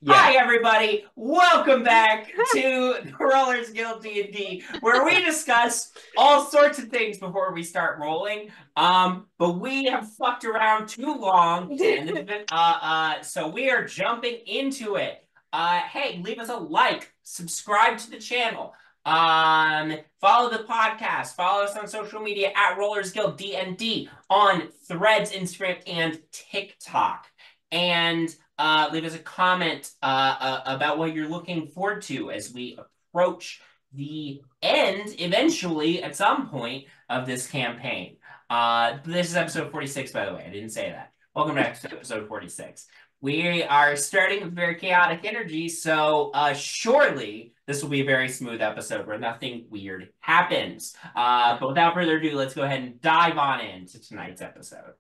Yeah. Hi, everybody. Welcome back to the Rollers Guild D&D, where we discuss all sorts of things before we start rolling. But we have fucked around too long, and so we are jumping into it. Hey, leave us a like, subscribe to the channel, follow the podcast, follow us on social media at Rollers Guild D&D on Threads, Instagram, and TikTok. And leave us a comment about what you're looking forward to as we approach the end, eventually, at some point, of this campaign. This is episode 46, by the way. I didn't say that. Welcome back to episode 46. We are starting with very chaotic energy, so surely this will be a very smooth episode where nothing weird happens. But without further ado, let's go ahead and dive on into tonight's episode.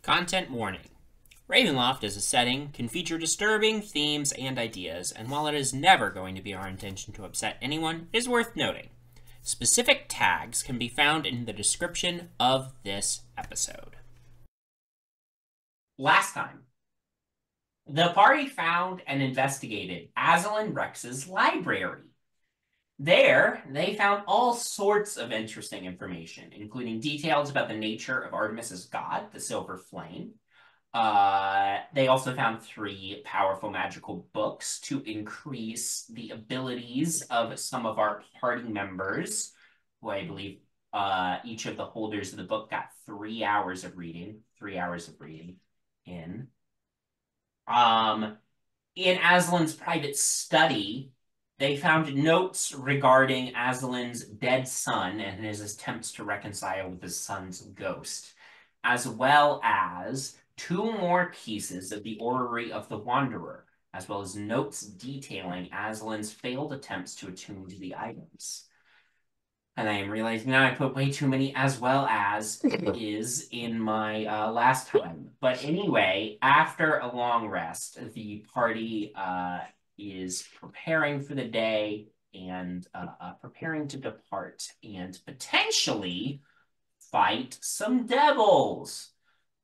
Content warning. Ravenloft as a setting can feature disturbing themes and ideas, and while it is never going to be our intention to upset anyone, it is worth noting. Specific tags can be found in the description of this episode. Last time, the party found and investigated Azalin Rex's library. There, they found all sorts of interesting information, including details about the nature of Artemis's god, the Silver Flame. They also found 3 powerful magical books to increase the abilities of some of our party members, who I believe each of the holders of the book got 3 hours of reading. 3 hours of reading in. In Aslan's private study, they found notes regarding Aslan's dead son and his attempts to reconcile with his son's ghost, as well as 2 more pieces of the Orrery of the Wanderer, as well as notes detailing Aslan's failed attempts to attune to the items. And I am realizing now I put way too many as well as is in my last time. But anyway, after a long rest, the party is preparing for the day and preparing to depart and potentially fight some devils.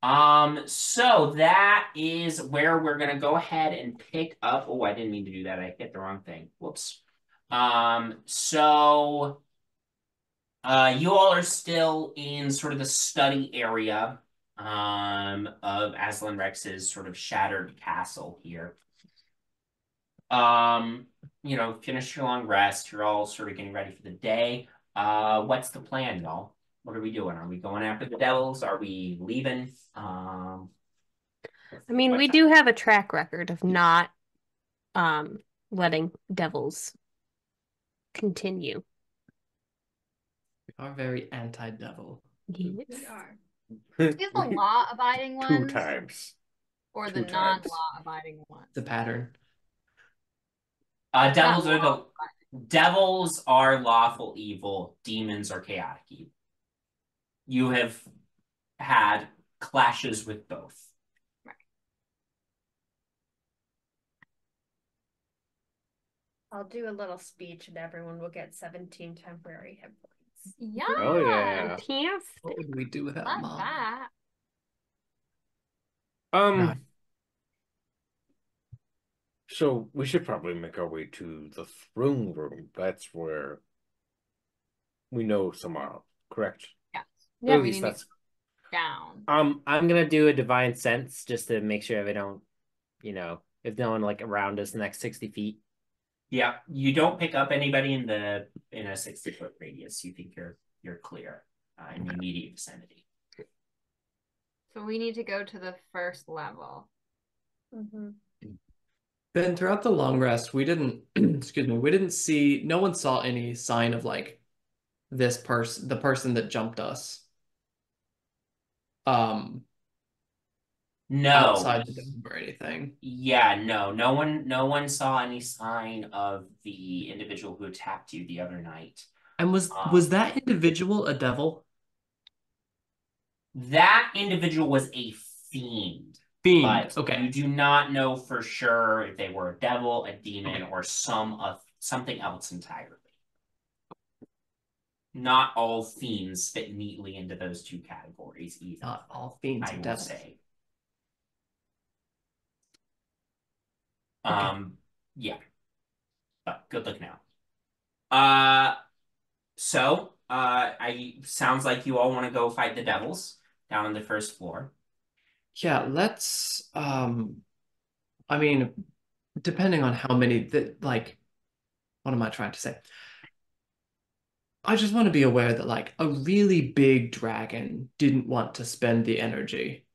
So that is where we're gonna go ahead and pick up. Oh, I didn't mean to do that. I hit the wrong thing. Whoops. So you all are still in sort of the study area of Aslan Rex's sort of shattered castle here. Finished your long rest. You're all sort of getting ready for the day. What's the plan, y'all? What are we doing? Are we going after the devils? Are we leaving? I mean, we do have a track record of not letting devils continue. We are very anti-devil. Yes. We are. Is the law-abiding Two ones times. or Two the times. non-law-abiding ones? The pattern. Devils are lawful evil. Demons are chaotic evil. You have had clashes with both. Right. I'll do a little speech and everyone will get 17 temporary hit points. Yeah. Oh, yeah. What would we do without Love Mom? that. So we should probably make our way to the throne room. That's where we know some are, correct? Yes. Yeah, At we least need that's Down. I'm gonna do a divine sense just to make sure we don't, If no one like around us in the next 60 feet. Yeah, you don't pick up anybody in a 60-foot radius. You think you're clear in the immediate vicinity. So we need to go to the first level. Ben, throughout the long rest, we didn't, excuse me, we didn't see, no one saw any sign of like this person, the person that jumped us. No. Outside the dome or anything. Yeah, no one saw any sign of the individual who attacked you the other night. And was that individual a devil? That individual was a fiend. Fiend. But Okay. you do not know for sure if they were a devil, a demon, or something else entirely. Not all fiends fit neatly into those two categories either. Not all fiends I are will devils. say. Okay. Yeah. But good luck now. Sounds like you all want to go fight the devils down on the first floor. Yeah, let's I mean, depending on how many that like what am I trying to say? I just want to be aware that like a really big dragon didn't want to spend the energy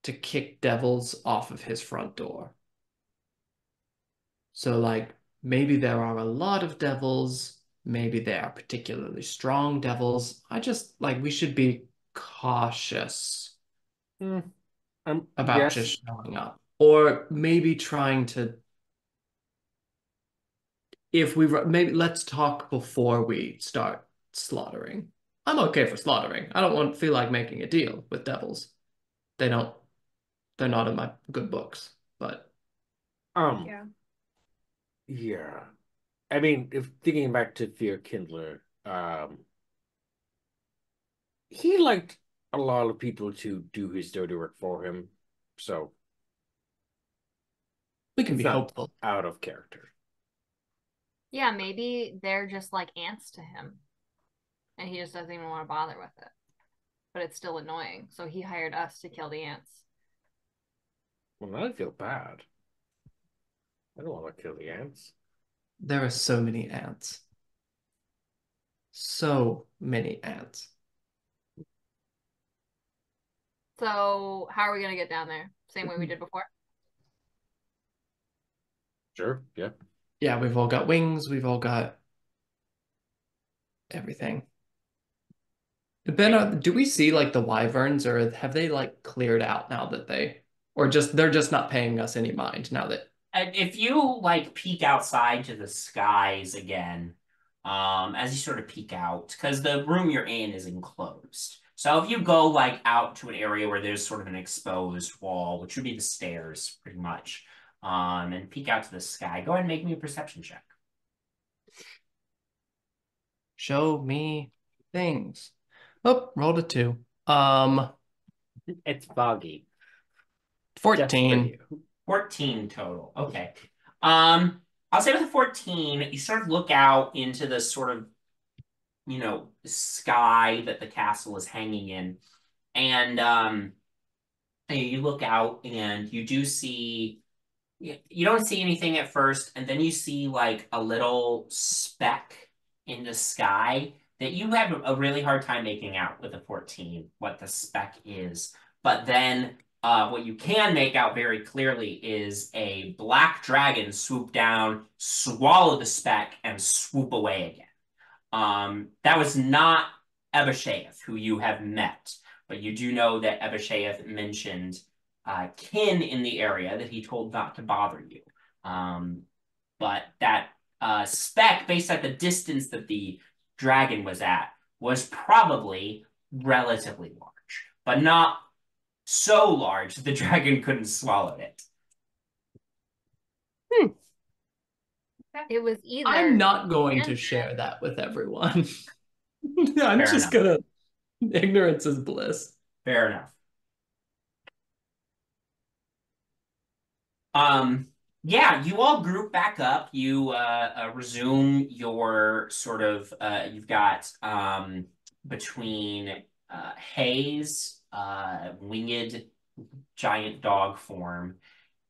to kick devils off of his front door. So like maybe there are a lot of devils, maybe they are particularly strong devils. I just like we should be cautious about yes. just showing up. Or maybe trying to maybe let's talk before we start slaughtering. I'm okay for slaughtering. I don't feel like making a deal with devils. They're not in my good books, but Yeah. Yeah. I mean, if thinking back to Fear Kindler, he liked a lot of people to do his dirty work for him, so we can it's be not hopeful. out of character. Yeah, maybe they're just like ants to him. And he just doesn't even want to bother with it. But it's still annoying. So he hired us to kill the ants. Well, now I feel bad. I don't want to kill the ants. There are so many ants. So many ants. So how are we going to get down there? Same way we did before? Sure, yeah. Yeah, we've all got wings. We've all got everything. Ben, do we see like the wyverns, or have they like cleared out now that they're just not paying us any mind now that And if you like peek outside to the skies again, as you sort of peek out, because the room you're in is enclosed. So if you go like out to an area where there's sort of an exposed wall, which would be the stairs pretty much, and peek out to the sky, go ahead and make me a perception check. show me things? Oh, rolled a 2. It's foggy. 14. 14 total. Okay. I'll say with a 14, you sort of look out into the sort of, sky that the castle is hanging in. And you look out and you do see, you don't see anything at first, and then you see like a little speck in the sky that you have a really hard time making out with a 14, what the speck is. But then what you can make out very clearly is a black dragon swoop down, swallow the speck, and swoop away again. That was not Ebbasheyth, who you have met, but you do know that Ebbasheyth mentioned kin in the area that he told not to bother you. But that speck, based on the distance that the dragon was at, was probably relatively large, but not so large that the dragon couldn't swallow it. It was either. I'm not going to share that with everyone. I'm Fair just enough. ignorance is bliss. Fair enough. Yeah, you all group back up. You resume your sort of you've got between Hayes, winged giant dog form,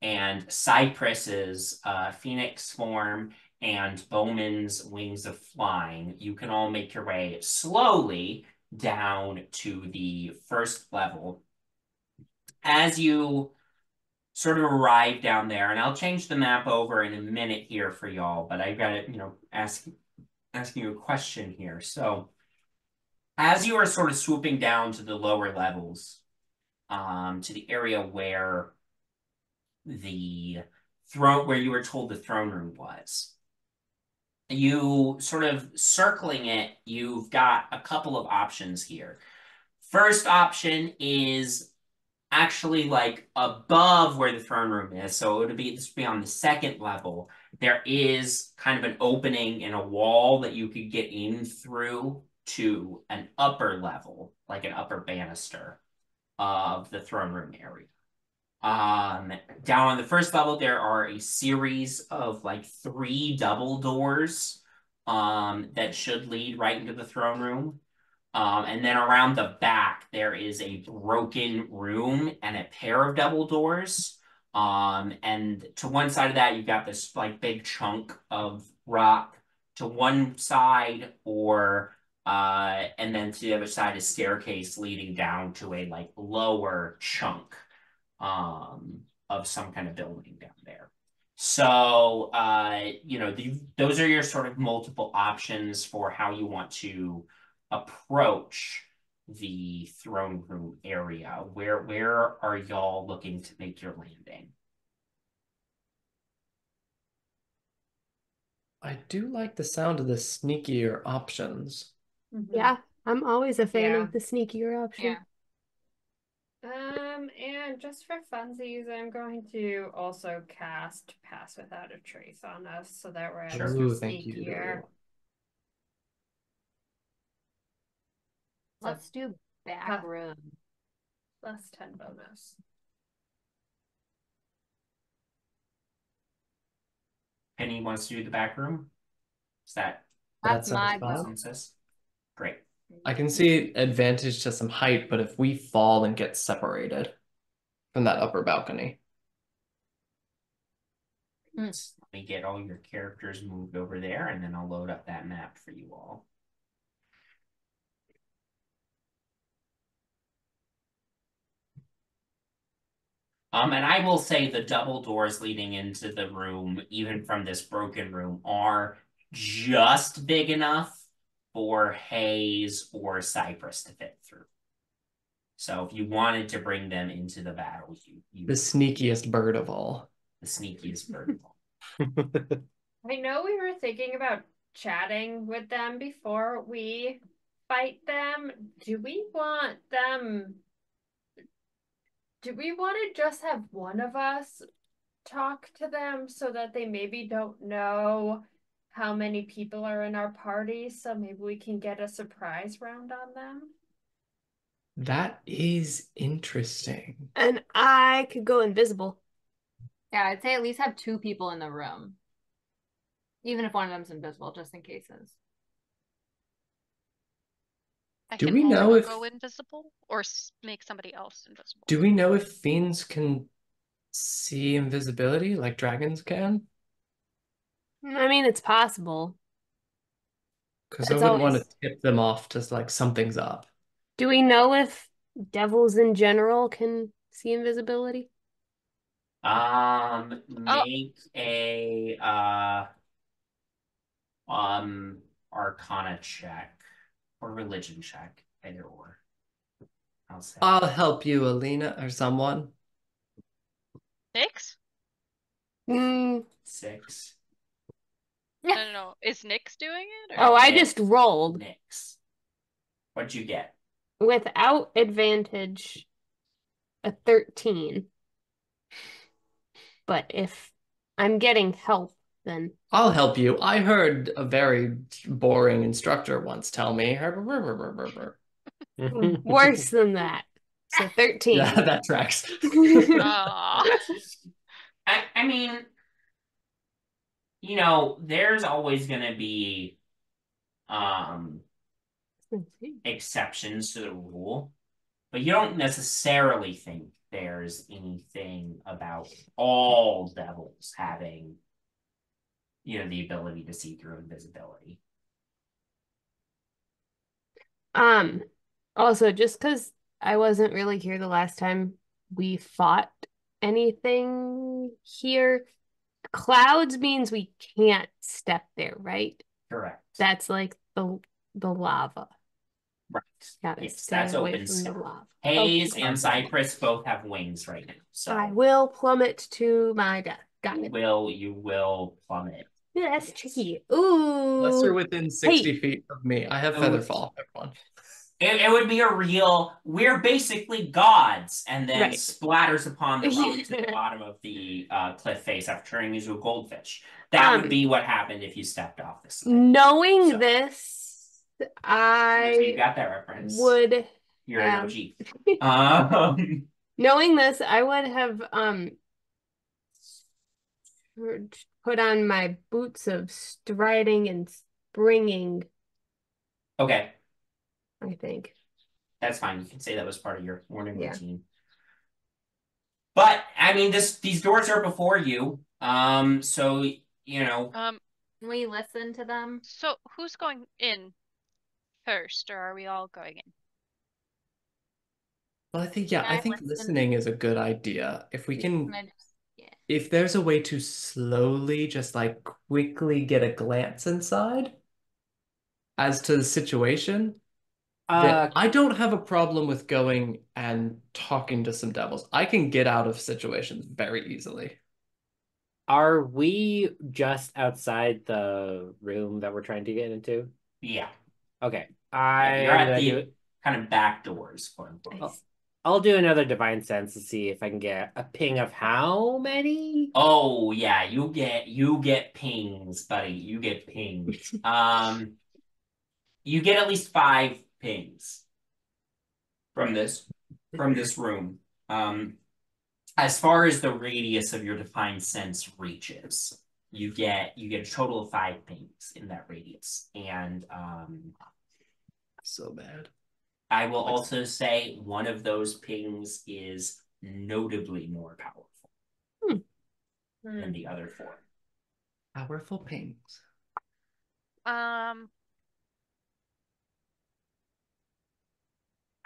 and Cypress's Phoenix form and Bowman's Wings of Flying, you can all make your way slowly down to the first level. As you sort of arrive down there, and I'll change the map over in a minute here for y'all, but I've got to, asking you a question here. So as you are sort of swooping down to the lower levels, to the area where where you were told the throne room was, you sort of circling it, you've got a couple of options here. First option is actually like above where the throne room is. So this would be on the second level. There is kind of an opening in a wall that you could get in through to an upper level, like an upper banister of the throne room area. Down on the first level, there are a series of like 3 double doors that should lead right into the throne room. And then around the back, there is a broken room and a pair of double doors. And to one side of that, you've got this like big chunk of rock to one side, and then to the other side, a staircase leading down to a like lower chunk of some kind of building down there. So, those are your sort of multiple options for how you want to approach the throne room area. Where are y'all looking to make your landing? I do like the sound of the sneakier options. Yeah, I'm always a fan Yeah. of the sneakier option. Yeah. And just for funsies, I'm going to also cast Pass Without a Trace on us so that we're extra Ooh, thank you. sneakier. Let's do back room. Plus 10 bonus. Penny wants to do the back room? Is that That's That my sounds fun. vote. consensus? Great. I can see advantage to some height, but if we fall and get separated from that upper balcony. Let me get all your characters moved over there, and then I'll load up that map for you all. And I will say the double doors leading into the room, even from this broken room, are just big enough for Hayes or Cypress to fit through. So if you wanted to bring them into the battle, The sneakiest bird of all. the sneakiest bird of all. I know we were thinking about chatting with them before we fight them. Do we want to just have one of us talk to them so that they maybe don't know how many people are in our party, so maybe we can get a surprise round on them? That is interesting. And I could go invisible. Yeah, I'd say at least have 2 people in the room. Even if one of them's invisible, just in cases. I Do can we know also if- go invisible or make somebody else invisible. Do we know if fiends can see invisibility like dragons can? I mean, it's possible. Because I It's wouldn't want always- to tip them off to like something's up. Do we know if devils in general can see invisibility? Make a Arcana check or religion check, either or. I'll say I'll help you, Elina, or someone. Nyx? Mm. 6. No. Is Nyx doing it? Or? Oh, I Nyx. just rolled Nyx. What'd you get? without advantage a 13. But if I'm getting help, then I'll help you. I heard a very boring instructor once tell me. worse than that. So 13. Yeah, that tracks. Aw. I mean, there's always going to be exceptions to the rule, but you don't necessarily think there's anything about all devils having, the ability to see through invisibility. Also, just because I wasn't really here the last time we fought anything here, clouds means we can't step there, right? Correct. That's like the lava. Right. Gotta Yes, stay that's away open from the stuff. lava. Haze Okay. and Cypress both have wings right now. So I will plummet to my death. Got it. you will plummet. Yeah, that's tricky. Unless you're Ooh. within 60 Hey. feet of me. I have Oh, feather fall, everyone. It would be a real, we're basically gods, and then Right. splatters upon the rock to the bottom of the cliff face after turning into a goldfish. That would be what happened if you stepped off this side. Knowing this, So you I got that reference. would You're have an OG. knowing this, I would have put on my boots of striding and springing, Okay, I think. that's fine. You can say that was part of your morning Yeah. routine. But I mean, these doors are before you. So Can we listen to them? So who's going in first, or are we all going in? Well, I think, Can I I think listen? listening is a good idea. If we Can can, I just, yeah. if there's a way to slowly, just like quickly get a glance inside as to the situation, then I don't have a problem with going and talking to some devils. I can get out of situations very easily. Are we just outside the room that we're trying to get into? yeah. Okay. You're at the kind of back doors, quote unquote. I'll do another divine sense to see if I can get a ping of how many. Oh yeah, you get pings, buddy. You get pings. You get at least 5 pings from this room. As far as the radius of your divine sense reaches, you get a total of 5 pings in that radius. And So bad. I will also say one of those pings is notably more powerful than the other 4. Powerful pings. I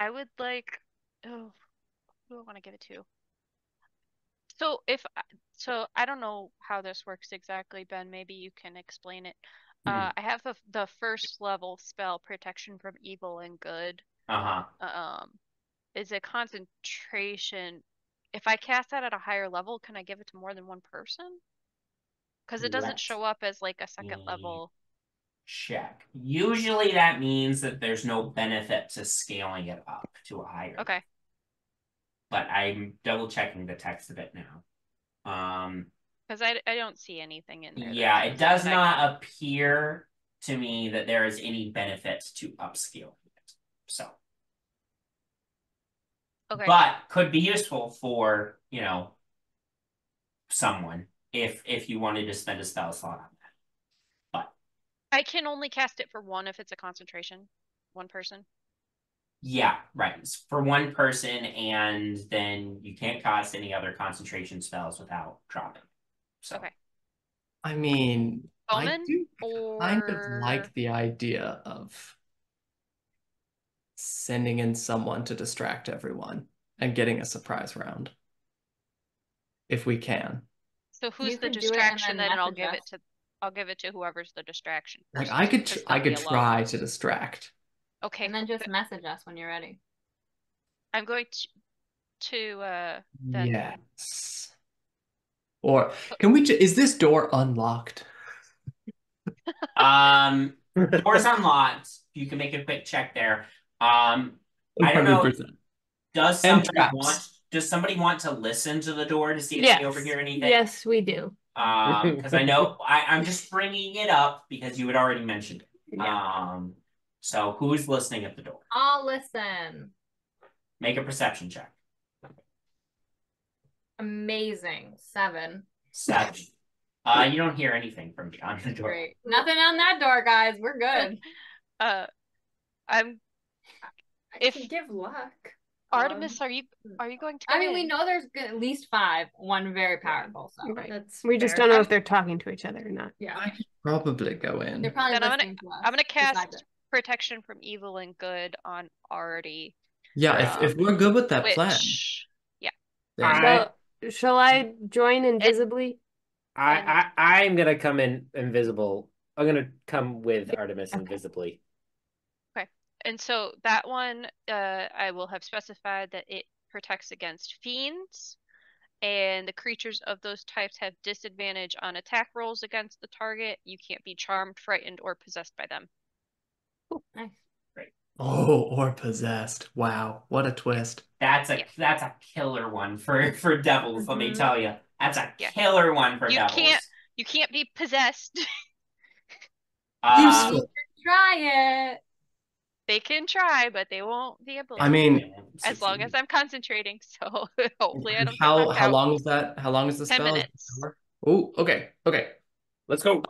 would like. Oh, who do I want to give it to? So I don't know how this works exactly, Ben. Maybe you can explain it. I have the first level spell, Protection from Evil and Good. Is a concentration. If I cast that at a higher level, can I give it to more than one person? Because it doesn't show up as like a second level. Check. Usually that means that there's no benefit to scaling it up to a higher. Okay. But I'm double checking the text of it now. Because I don't see anything in there. Yeah, it does not appear to me that there is any benefit to upscaling it. So. Okay. But could be useful for, someone if you wanted to spend a spell slot on that. But I can only cast it for one if it's a concentration. One person. Yeah, right. It's for one person, and then you can't cast any other concentration spells without dropping. So Okay. I mean, I Bowmin do kind of or like the idea of sending in someone to distract everyone and getting a surprise round. If we can. So who's You the could do it and distraction then then? I'll message give us. I'll give it to whoever's the distraction Like person, I could because I they'll could be alone. try to distract. Okay. And then just message us when you're ready. I'm going to then. Yes. Or can we is this door unlocked? door's unlocked. You can make a quick check there. I don't know. 100%. Does And somebody want to listen to the door to see if they overhear anything? Yes, we do. Because I know I'm just bringing it up because you had already mentioned it. Yeah. So who's listening at the door? I'll listen. Make a perception check. Amazing. 7. 7. You don't hear anything from beyond the door. Great. Nothing on that door, guys. We're good. I'm. I can give luck. Artemis, are you going to go I mean, we in? know there's at least 5, one very powerful, so Right. That's We just fair. don't know if they're talking to each other or not. Yeah. I could probably go they're in. probably Then listening to us. I'm gonna besides cast it. protection from evil and good on Artie. Yeah, if we're good with that plan, Which, yeah. then Shall I join invisibly? I'm gonna come in invisible. I'm gonna come with Artemis Okay. invisibly. And so that one, I will have specified that it protects against fiends, and the creatures of those types have disadvantage on attack rolls against the target. You can't be charmed, frightened, or possessed by them. Cool. Nice. oh, or possessed. Wow, what a twist. That's a killer one for devils. Let me tell you, that's a killer one for devils. You can't be possessed. Useful. Try it. They can try, but they won't be able to. I mean, as long as I'm concentrating, so hopefully I don't get how knocked out. long is that? How long is the 10 spell? minutes. Oh, okay. Let's go.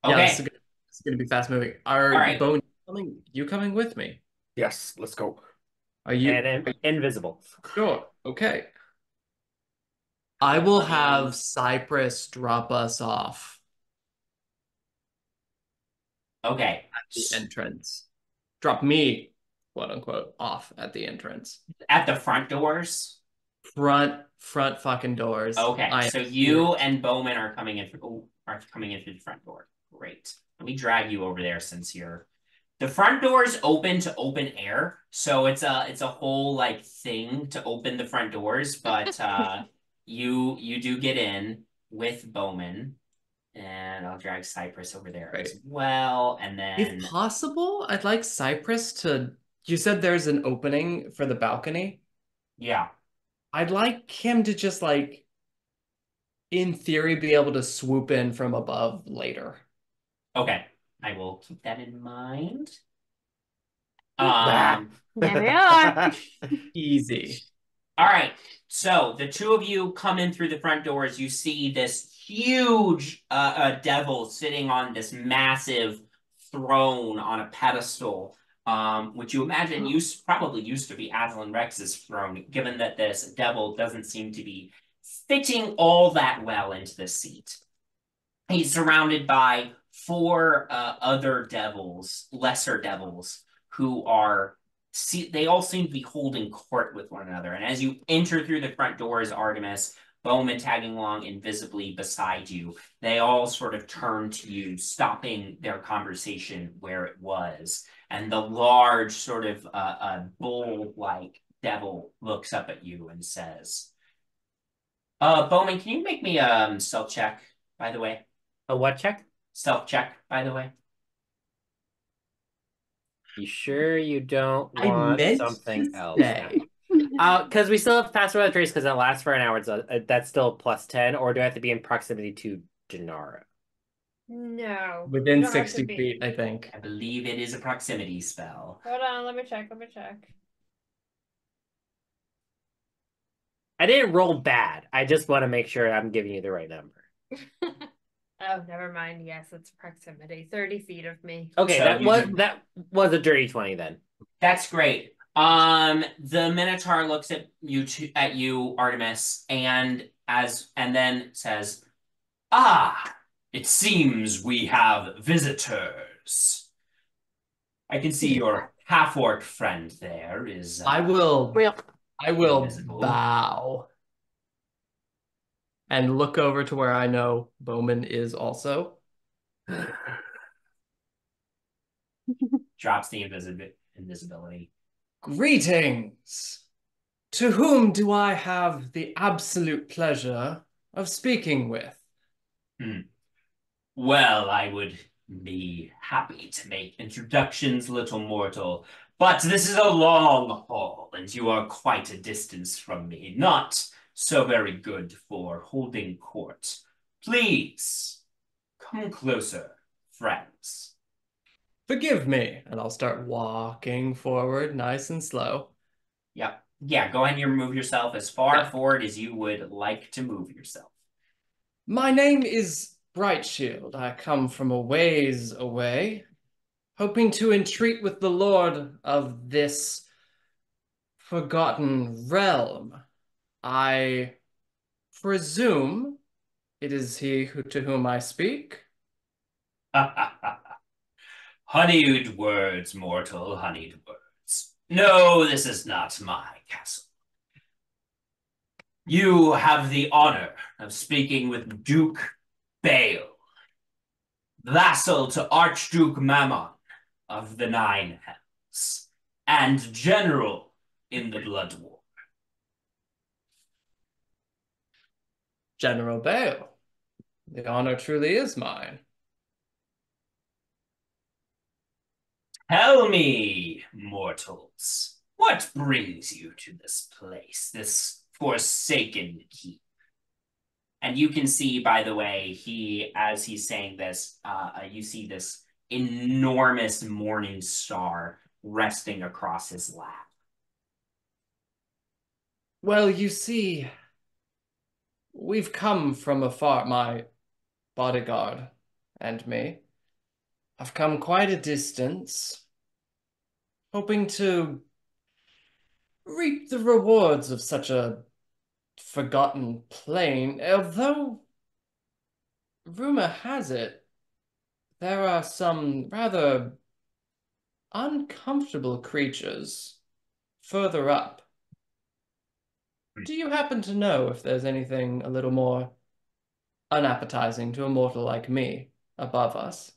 Yeah, Okay. this is gonna be fast moving. All right. Bone you coming with me? Yes, let's go. Are you And invisible. sure? Okay. I will have Cypress drop us off Okay. at the entrance. Drop me, quote unquote, off at the entrance. At the front doors. Front fucking doors. Okay. So you and Bowmin are coming in through the front door. Great. Let me drag you over there since you're. The front door is open to open air, so it's a whole like thing to open the front doors. But you do get in with Bowmin, and I'll drag Cypress over there as well. And then, if possible, I'd like Cypress to. You said there's an opening for the balcony. Yeah. I'd like him to just like, in theory, be able to swoop in from above later. Okay. I will keep that in mind. There they are. Easy. All right. So the two of you come in through the front doors. You see this huge devil sitting on this massive throne on a pedestal, which you imagine probably used to be Aslan Rex's throne, given that this devil doesn't seem to be fitting all that well into the seat. He's surrounded by 4 other devils, lesser devils, who are they all seem to be holding court with one another. And as you enter through the front doors, Artemis, Bowmin tagging along invisibly beside you, they all sort of turn to you, stopping their conversation where it was. And the large sort of bull-like devil looks up at you and says, Bowmin, can you make me a stealth check, by the way? A what check? Stealth check, by the way. You sure you don't I want meant something to else? say. Because we still have pass without trace because that lasts for an hour. That's still +10, or do I have to be in proximity to Jinarra? No. Within you don't have to 60 be. feet, I think. I believe it is a proximity spell. Hold on, let me check. I didn't roll bad. I just want to make sure I'm giving you the right number. Oh, never mind. Yes, it's proximity. 30 feet of me. Okay, So that was a dirty 20 then. That's great. The Minotaur looks at you, Artemis, and then says, "Ah, it seems we have visitors. I can see your half-orc friend there is." I will invisible. bow and look over to where I know Bowmin is also. Drops the invisibility. Greetings. To whom do I have the absolute pleasure of speaking with? Well, I would be happy to make introductions, little mortal, but this is a long haul, and you are quite a distance from me. Not so very good for holding court. Please, come closer, friends. Forgive me, and I'll start walking forward nice and slow. Yep. Yeah, go ahead and move yourself as far forward as you would like to move yourself. My name is Brightshield. I come from a ways away, hoping to entreat with the lord of this Forgotten realm. I presume it is he to whom I speak. Honeyed words, mortal, honeyed words. No, this is not my castle. You have the honor of speaking with Duke Bale, vassal to Archduke Ammann of the Nine Hells, and general in the Blood War. General Bale. The honor truly is mine. Tell me, mortals, what brings you to this place, this forsaken keep? And you can see, by the way, as he's saying this, you see this enormous morning star resting across his lap. Well, you see, we've come from afar, my bodyguard and me. I've come quite a distance, hoping to reap the rewards of such a forgotten plane, although rumor has it there are some rather uncomfortable creatures further up. Do you happen to know if there's anything a little more unappetizing to a mortal like me above us?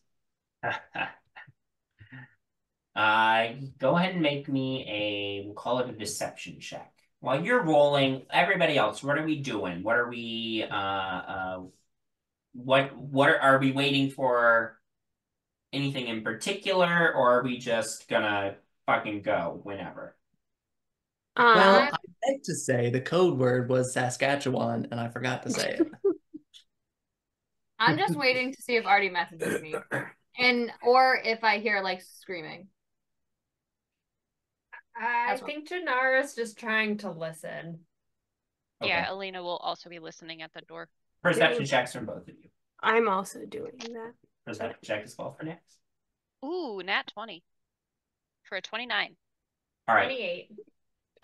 Go ahead and make me we'll call it a deception check. While you're rolling, everybody else, what are we doing? What are we, are we waiting for anything in particular, or are we just gonna fucking go whenever? Well, I meant to say the code word was Saskatchewan, and I forgot to say it. I'm just waiting to see if Artie messages me, or if I hear like screaming. I think Jinarra's just trying to listen. Okay. Yeah, Elina will also be listening at the door. Perception checks from both of you. I'm also doing that. Perception check is called for Nyx. Ooh, nat 20 for a 29. All right. 28.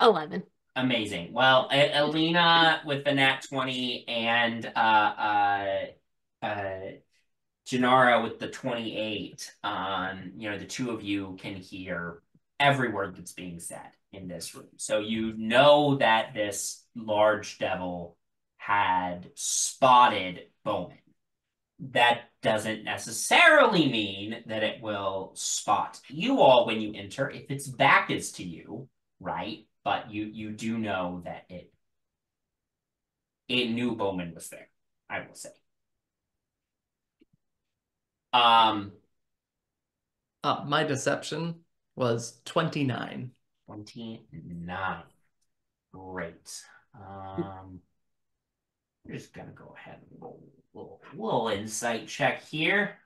11. Amazing. Well, Elina with the nat 20 and Jinarra with the 28, the two of you can hear every word that's being said in this room. So you know that this large devil had spotted Bowmin. That doesn't necessarily mean that it will spot you all when you enter if its back is to you, right? But you do know that it knew Bowmin was there, I will say. My deception was 29. 29. Great. I'm just gonna go ahead and roll a little insight check here.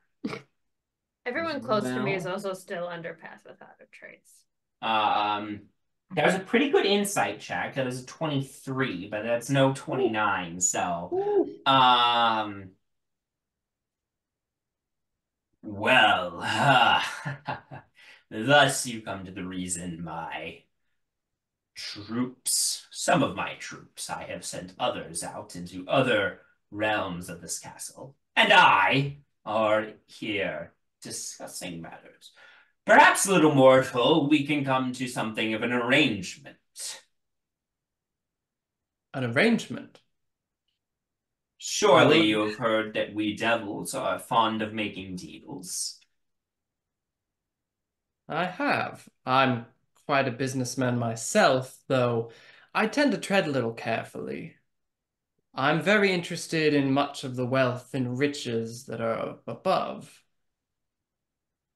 Everyone close to me is also still under Pass Without a Trace. That was a pretty good insight check. That was a 23, but that's no 29. So, well, thus you come to the reason my troops, some of my troops, I have sent others out into other realms of this castle, and I are here discussing matters. Perhaps, little mortal, we can come to something of an arrangement. An arrangement? Surely you have heard that we devils are fond of making deals. I have. I'm quite a businessman myself, though I tend to tread a little carefully. I'm very interested in much of the wealth and riches that are above.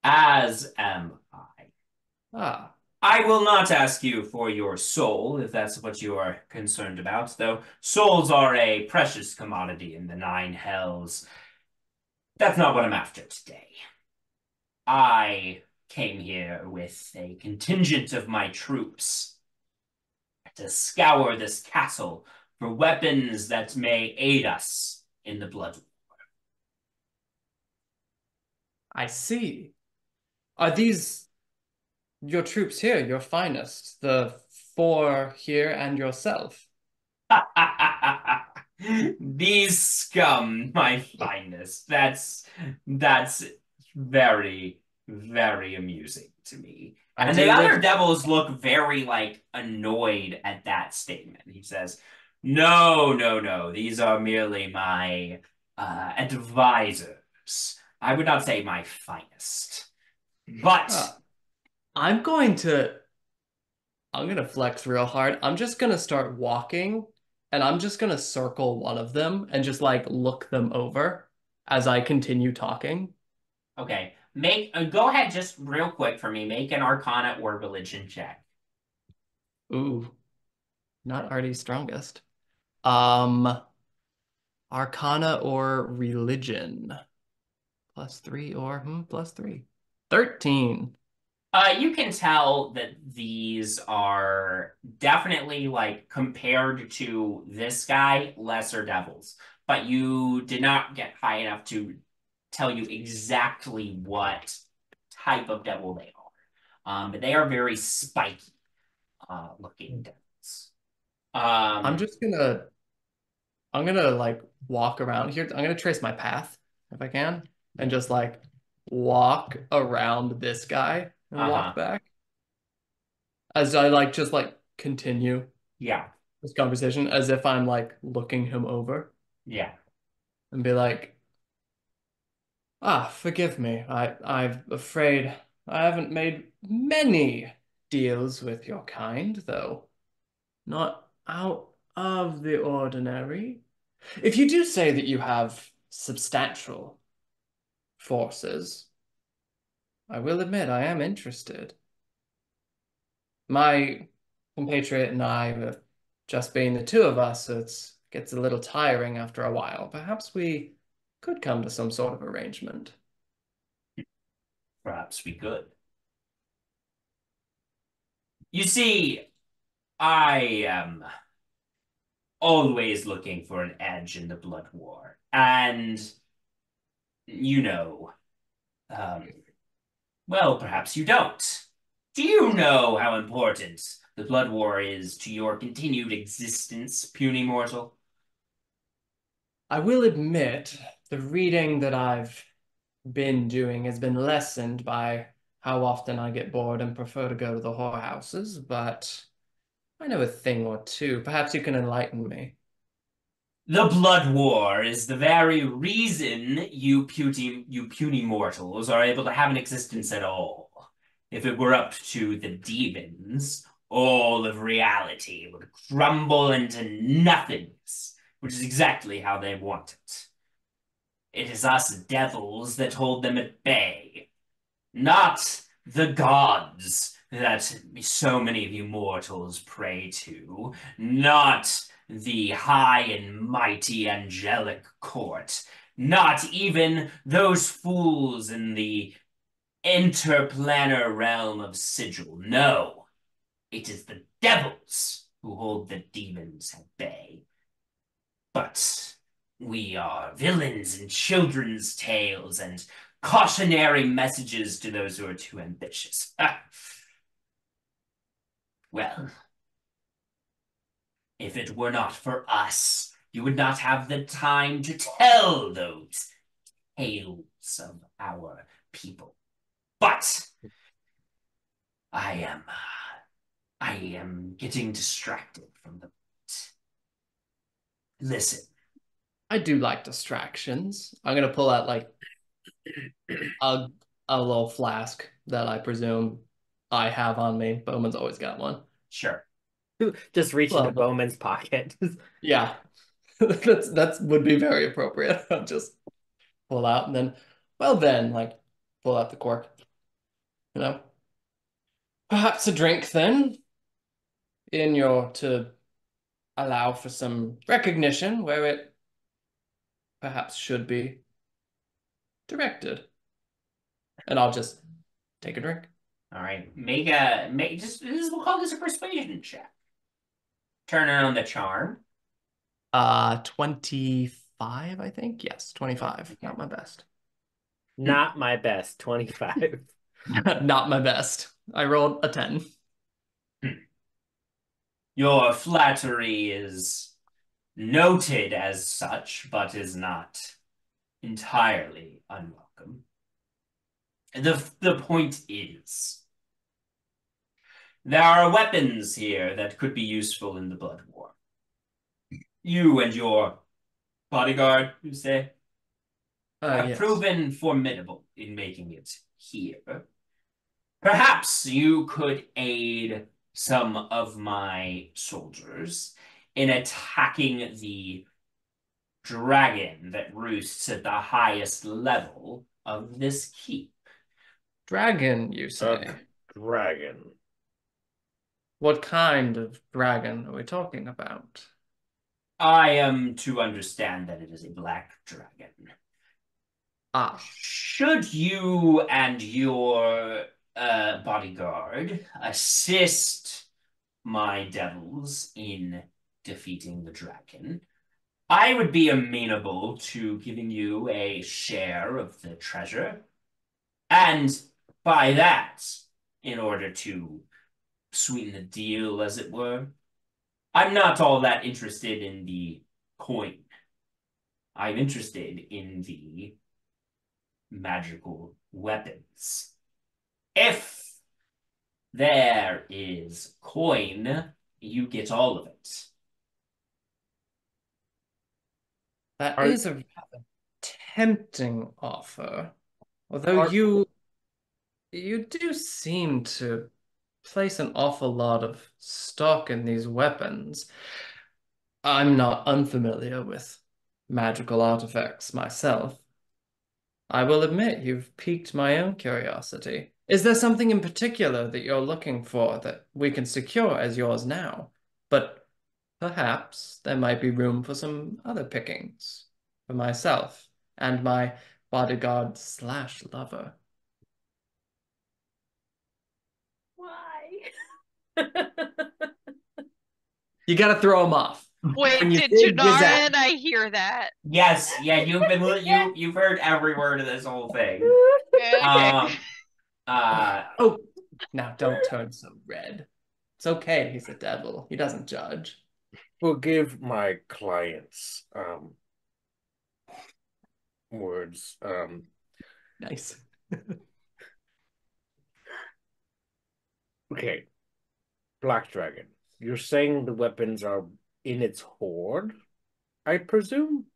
As am I. Ah. I will not ask you for your soul, if that's what you are concerned about, though souls are a precious commodity in the Nine Hells. That's not what I'm after today. I came here with a contingent of my troops to scour this castle for weapons that may aid us in the blood war. I see. Are these your troops here, your finest, the for here and yourself. These scum, my finest. That's very, very amusing to me. I And do the other live. devils look very like annoyed at that statement. He says, "No, no, no. These are merely my advisors. I would not say my finest, but." I'm going to flex real hard. I'm just gonna start walking and I'm just gonna circle one of them and just like look them over as I continue talking. Okay, go ahead just real quick for me. Make an Arcana or Religion check. Ooh, not already strongest. Um, Arcana or religion. +3 or +3. 13. You can tell that these are definitely like compared to this guy, lesser devils, but you did not get high enough to tell you exactly what type of devil they are. But they are very spiky looking devils. I'm just gonna like walk around here. I'm gonna trace my path if I can and just like walk around this guy and walk back as I like just like continue Yeah, this conversation as if I'm like looking him over yeah. and be like, forgive me. I'm afraid I haven't made many deals with your kind, though. Not out of the ordinary. If you do say that you have substantial forces, I will admit I am interested. My compatriot and I have just being the two of us, so it gets a little tiring after a while. Perhaps we could come to some sort of arrangement. Perhaps we could. You see, I am always looking for an edge in the blood war. And, you know, well, perhaps you don't. Do you know how important the blood war is to your continued existence, puny mortal? I will admit the reading that I've been doing has been lessened by how often I get bored and prefer to go to the whorehouses, but I know a thing or two. Perhaps you can enlighten me. The blood war is the very reason you puny mortals are able to have an existence at all. If it were up to the demons, all of reality would crumble into nothingness, which is exactly how they want it. It is us devils that hold them at bay, not the gods that so many of you mortals pray to, not the high and mighty angelic court, not even those fools in the interplanar realm of Sigil. No, it is the devils who hold the demons at bay. But we are villains in children's tales and cautionary messages to those who are too ambitious. Well, if it were not for us, you would not have the time to tell those tales of our people. But I am getting distracted from the point. Listen. I do like distractions. I'm gonna pull out like a little flask that I presume I have on me. Bowman's always got one. Sure. Just reach Well, into Bowman's pocket. Yeah. That's would be very appropriate. I'll just pull out and then, well then, like pull out the cork. You know? Perhaps a drink then, in your to allow for some recognition where it perhaps should be directed. And I'll just take a drink. All right. We'll call this a persuasion check. Turn on the charm. 25, I think. Yes, 25. Not my best. Not my best. 25. Not my best. I rolled a 10. Your flattery is noted as such, but is not entirely unwelcome. The point is, there are weapons here that could be useful in the blood war. You and your bodyguard, you say, have Yes. proven formidable in making it here. Perhaps you could aid some of my soldiers in attacking the dragon that roosts at the highest level of this keep. Dragon, you say? Dragon. What kind of dragon are we talking about? I am to understand that it is a black dragon. Ah, Should you and your bodyguard assist my devils in defeating the dragon, I would be amenable to giving you a share of the treasure. And by that, in order to sweeten the deal, as it were, I'm not all that interested in the coin. I'm interested in the magical weapons. If there is coin, you get all of it. that is a rather tempting offer. Although you do seem to place an awful lot of stock in these weapons. I'm not unfamiliar with magical artifacts myself. I will admit you've piqued my own curiosity. Is there something in particular that you're looking for that we can secure as yours now? But perhaps there might be room for some other pickings for myself and my bodyguard slash lover. Why? You gotta throw them off. Wait, When you did dig this Jinarra out- and I hear that? Yes, yeah, you've heard every word of this whole thing. Okay. Oh, now don't turn so red. It's okay, he's a devil. He doesn't judge. Will give my clients words. Nice. Okay. Black Dragon. You're saying the weapons are in its hoard, I presume?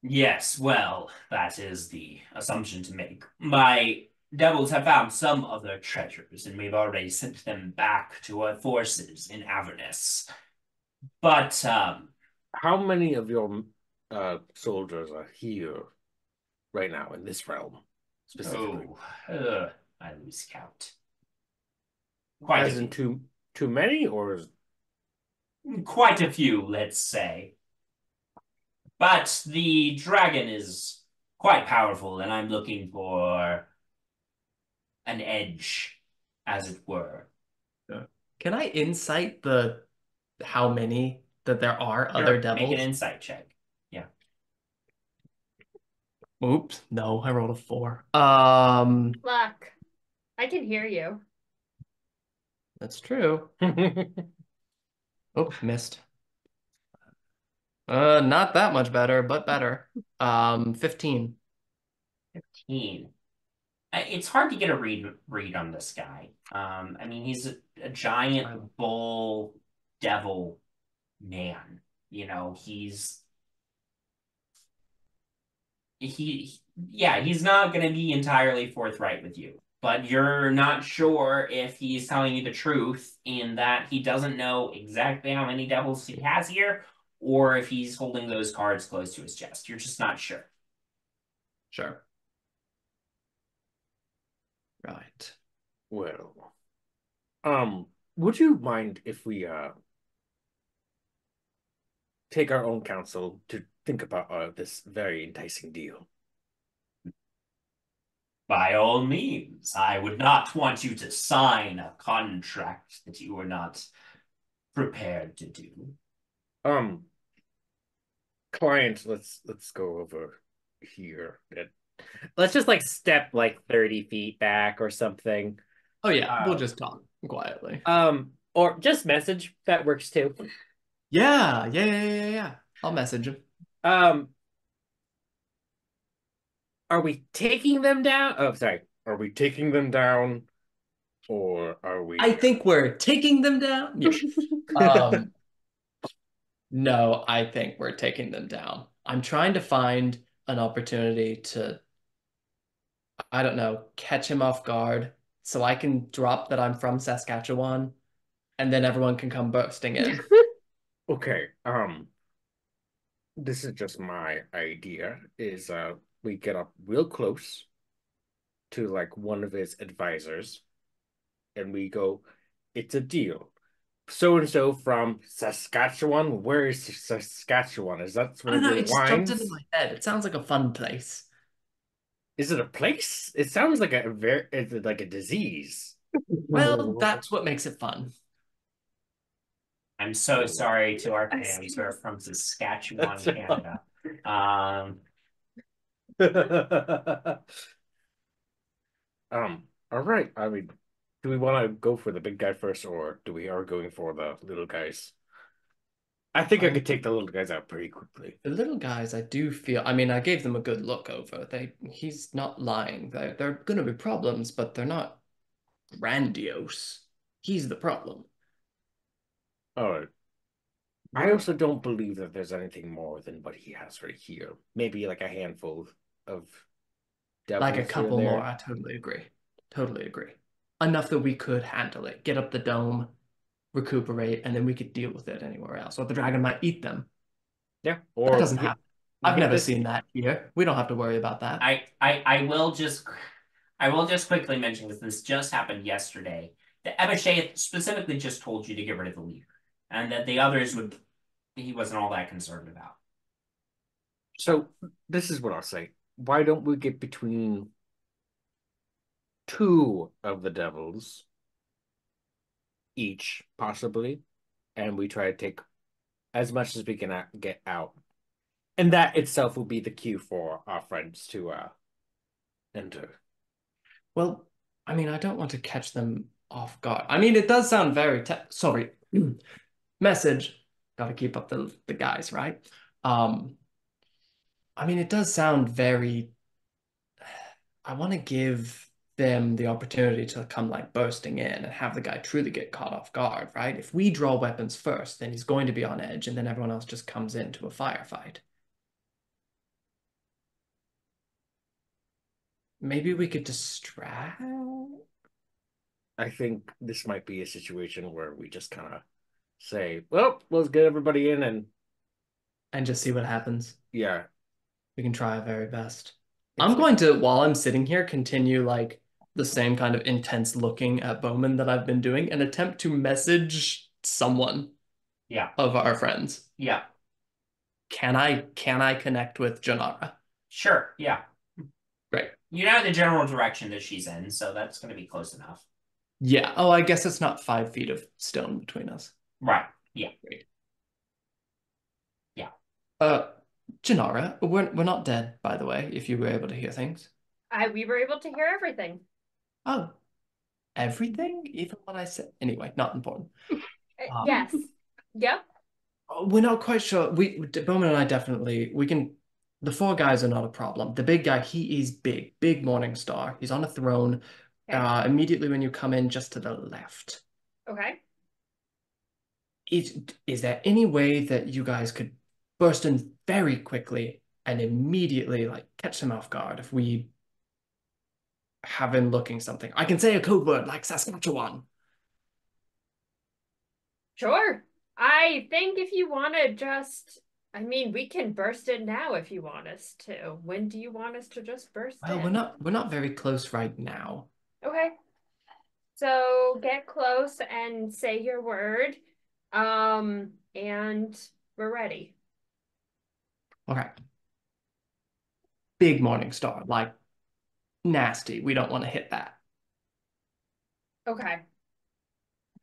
Yes, well, that is the assumption to make. My devils have found some other treasures, and we've already sent them back to our forces in Avernus. But, How many of your soldiers are here right now in this realm, specifically? I lose count. Quite As a in few. too many, or Quite a few, let's say. But the dragon is quite powerful, and I'm looking for an edge, as it were. Can I insight the how many that there are other Sure, devils? make an insight check. Yeah. Oops, no, I rolled a 4. Luck. I can hear you. That's true. Oh, missed. Not that much better, but better. 15. 15. It's hard to get a read on this guy. I mean, he's a giant bull devil man. You know, he's not going to be entirely forthright with you, but you're not sure if he's telling you the truth in that he doesn't know exactly how many devils he has here, or if he's holding those cards close to his chest. You're just not sure. Sure. Right. well, would you mind if we take our own counsel to think about this very enticing deal? By all means, I would not want you to sign a contract that you were not prepared to do. Client, let's go over here. Let's just like step like 30 feet back or something. Oh yeah, we'll just talk. quietly. Or just message. That works too. Yeah. I'll message him. Um, are we taking them down? Oh, sorry. Are we taking them down, or are we? I think we're taking them down. Yeah. No, I think we're taking them down. I'm trying to find an opportunity to, I don't know, catch him off guard so I can drop that I'm from Saskatchewan and then everyone can come bursting in. Okay. This is just my idea. Is we get up real close to like one of his advisors, and we go, "It's a deal. So and so from Saskatchewan. Where is Saskatchewan? Is that I one don't of know, your it just jumped into wines? my head. It sounds like a fun place. Is it a place? It sounds like it's like a disease. Well, that's what makes it fun. I'm so sorry to our fans who are from Saskatchewan, Canada. All right. I mean, do we want to go for the big guy first, or do we are going for the little guys? I think I could take the little guys out pretty quickly. The little guys, I do feel, I mean, I gave them a good look over. He's not lying. They're gonna be problems, but they're not grandiose. He's the problem. All right. I also don't believe that there's anything more than what he has right here. Maybe like a handful of Like a devils here and couple more, there. I totally agree. Totally agree. Enough that we could handle it. Get up the dome, recuperate, and then we could deal with it anywhere else. Or the dragon might eat them. Yeah. That Or doesn't happen. I've hit never this. seen that here. We don't have to worry about that. I will just quickly mention because this just happened yesterday. The Ebbasheyth specifically just told you to get rid of the leader, and that the others he wasn't all that concerned about. So this is what I'll say. Why don't we get between two of the devils each, possibly, and we try to take as much as we can get out. And that itself will be the cue for our friends to enter. Well, I mean, I don't want to catch them off guard. I mean, it does sound very sorry. Message. Gotta keep up the guys, right? I mean, it does sound very. I want to give them the opportunity to come like bursting in and have the guy truly get caught off guard, right? If we draw weapons first, then he's going to be on edge, and then everyone else just comes into a firefight. Maybe we could distract. I think this might be a situation where we just kind of say, well, let's get everybody in And just see what happens. yeah. We can try our very best. I'm going to, while I'm sitting here, continue like the same kind of intense looking at Bowmin that I've been doing and attempt to message someone of our friends. Yeah. Can I connect with Jinarra? Sure. Yeah. Great. You know the general direction that she's in, so that's going to be close enough. Yeah. Oh, I guess it's not 5 feet of stone between us. Right. Yeah. Great. Yeah. Jinarra, we're not dead, by the way, if you were able to hear things. We were able to hear everything. Oh, everything? Even what I said? Anyway, not important. Yes. Yep. We're not quite sure. Bowmin and I definitely, we can, the 4 guys are not a problem. The big guy, he is big morning star. He's on a throne. Okay. Immediately when you come in, just to the left. Okay. Is there any way that you guys could burst in very quickly and immediately like catch him off guard if we have him looking something? I can say a code word like Saskatchewan. Sure. I think if you want to just, I mean, we can burst in now if you want us to. When do you want us to just burst Well, in? we're not very close right now. Okay. So get close and say your word. And we're ready. Okay. Big morning star, like nasty. We don't want to hit that. Okay.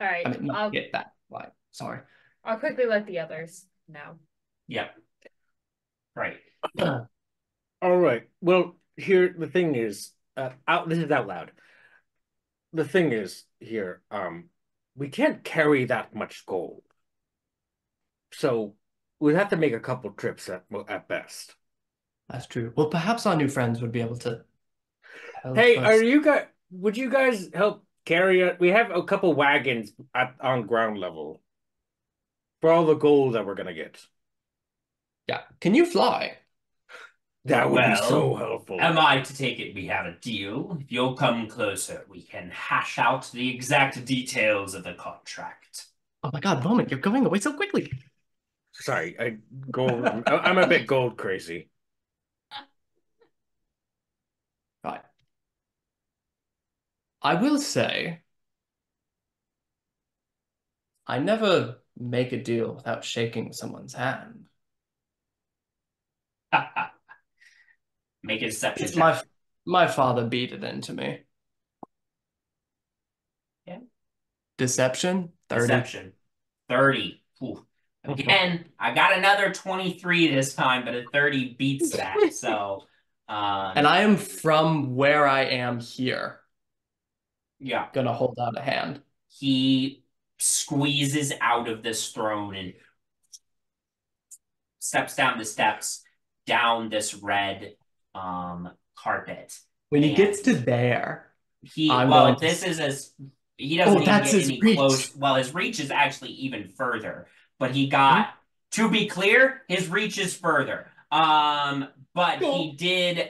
All right. I mean, not hit that. Like, sorry. I'll quickly let the others know. Yep. Right. All right. Well, here the thing is, this is out loud. the thing is here, we can't carry that much gold. So we'd have to make a couple trips at best. That's true. Well, perhaps our new friends would be able to help Hey, us. would you guys help carry it? We have a couple wagons on ground level for all the gold that we're gonna get. Yeah. Can you fly? That would be so Well, helpful. am I to take it we have a deal? If you'll come closer, we can hash out the exact details of the contract. Oh my God, Bowmin, you're going away so quickly. Sorry, I'm a bit gold crazy. Right. I will say, I never make a deal without shaking someone's hand. Make a deception It's check. my father beat it into me. Yeah. Deception? 30. Deception. 30. Ooh. Again, I got another 23 this time, but a 30 beats that. So, And I am from where I am here. yeah. Gonna hold out a hand. He squeezes out of this throne and steps down the steps, down this red carpet. When he gets to there, he I'm well, going to... this is as he doesn't even that's get his any reach. close. Well, his reach is actually even further, but he got to be clear, his reach is further. But he did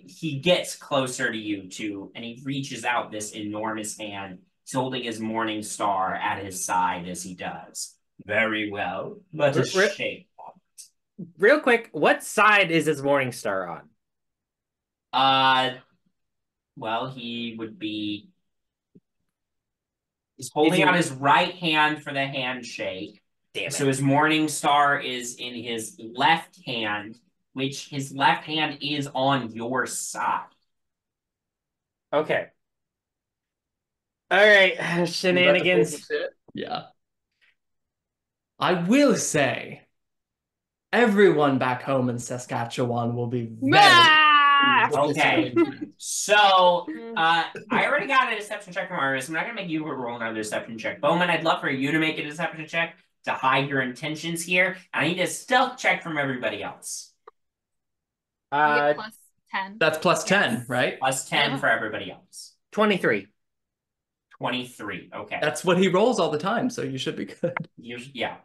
he gets closer to you too, and he reaches out this enormous hand. He's holding his morning star at his side as he does. Very well. Let us shake. Real quick, what side is his morning star on? Well, he would be. He's holding out his right hand for the handshake. Damn it. So his morning star is in his left hand, which his left hand is on your side. Okay. All right, shenanigans. Yeah. I will say, everyone back home in Saskatchewan will be very... Okay. So, I already got a deception check from Artemis. I'm not going to make you roll another deception check. Bowmin, I'd love for you to make a deception check to hide your intentions here. I need a stealth check from everybody else. You get plus 10. That's plus 10, right? Plus 10 for everybody else. 23. 23. Okay. That's what he rolls all the time, so you should be good. Yeah.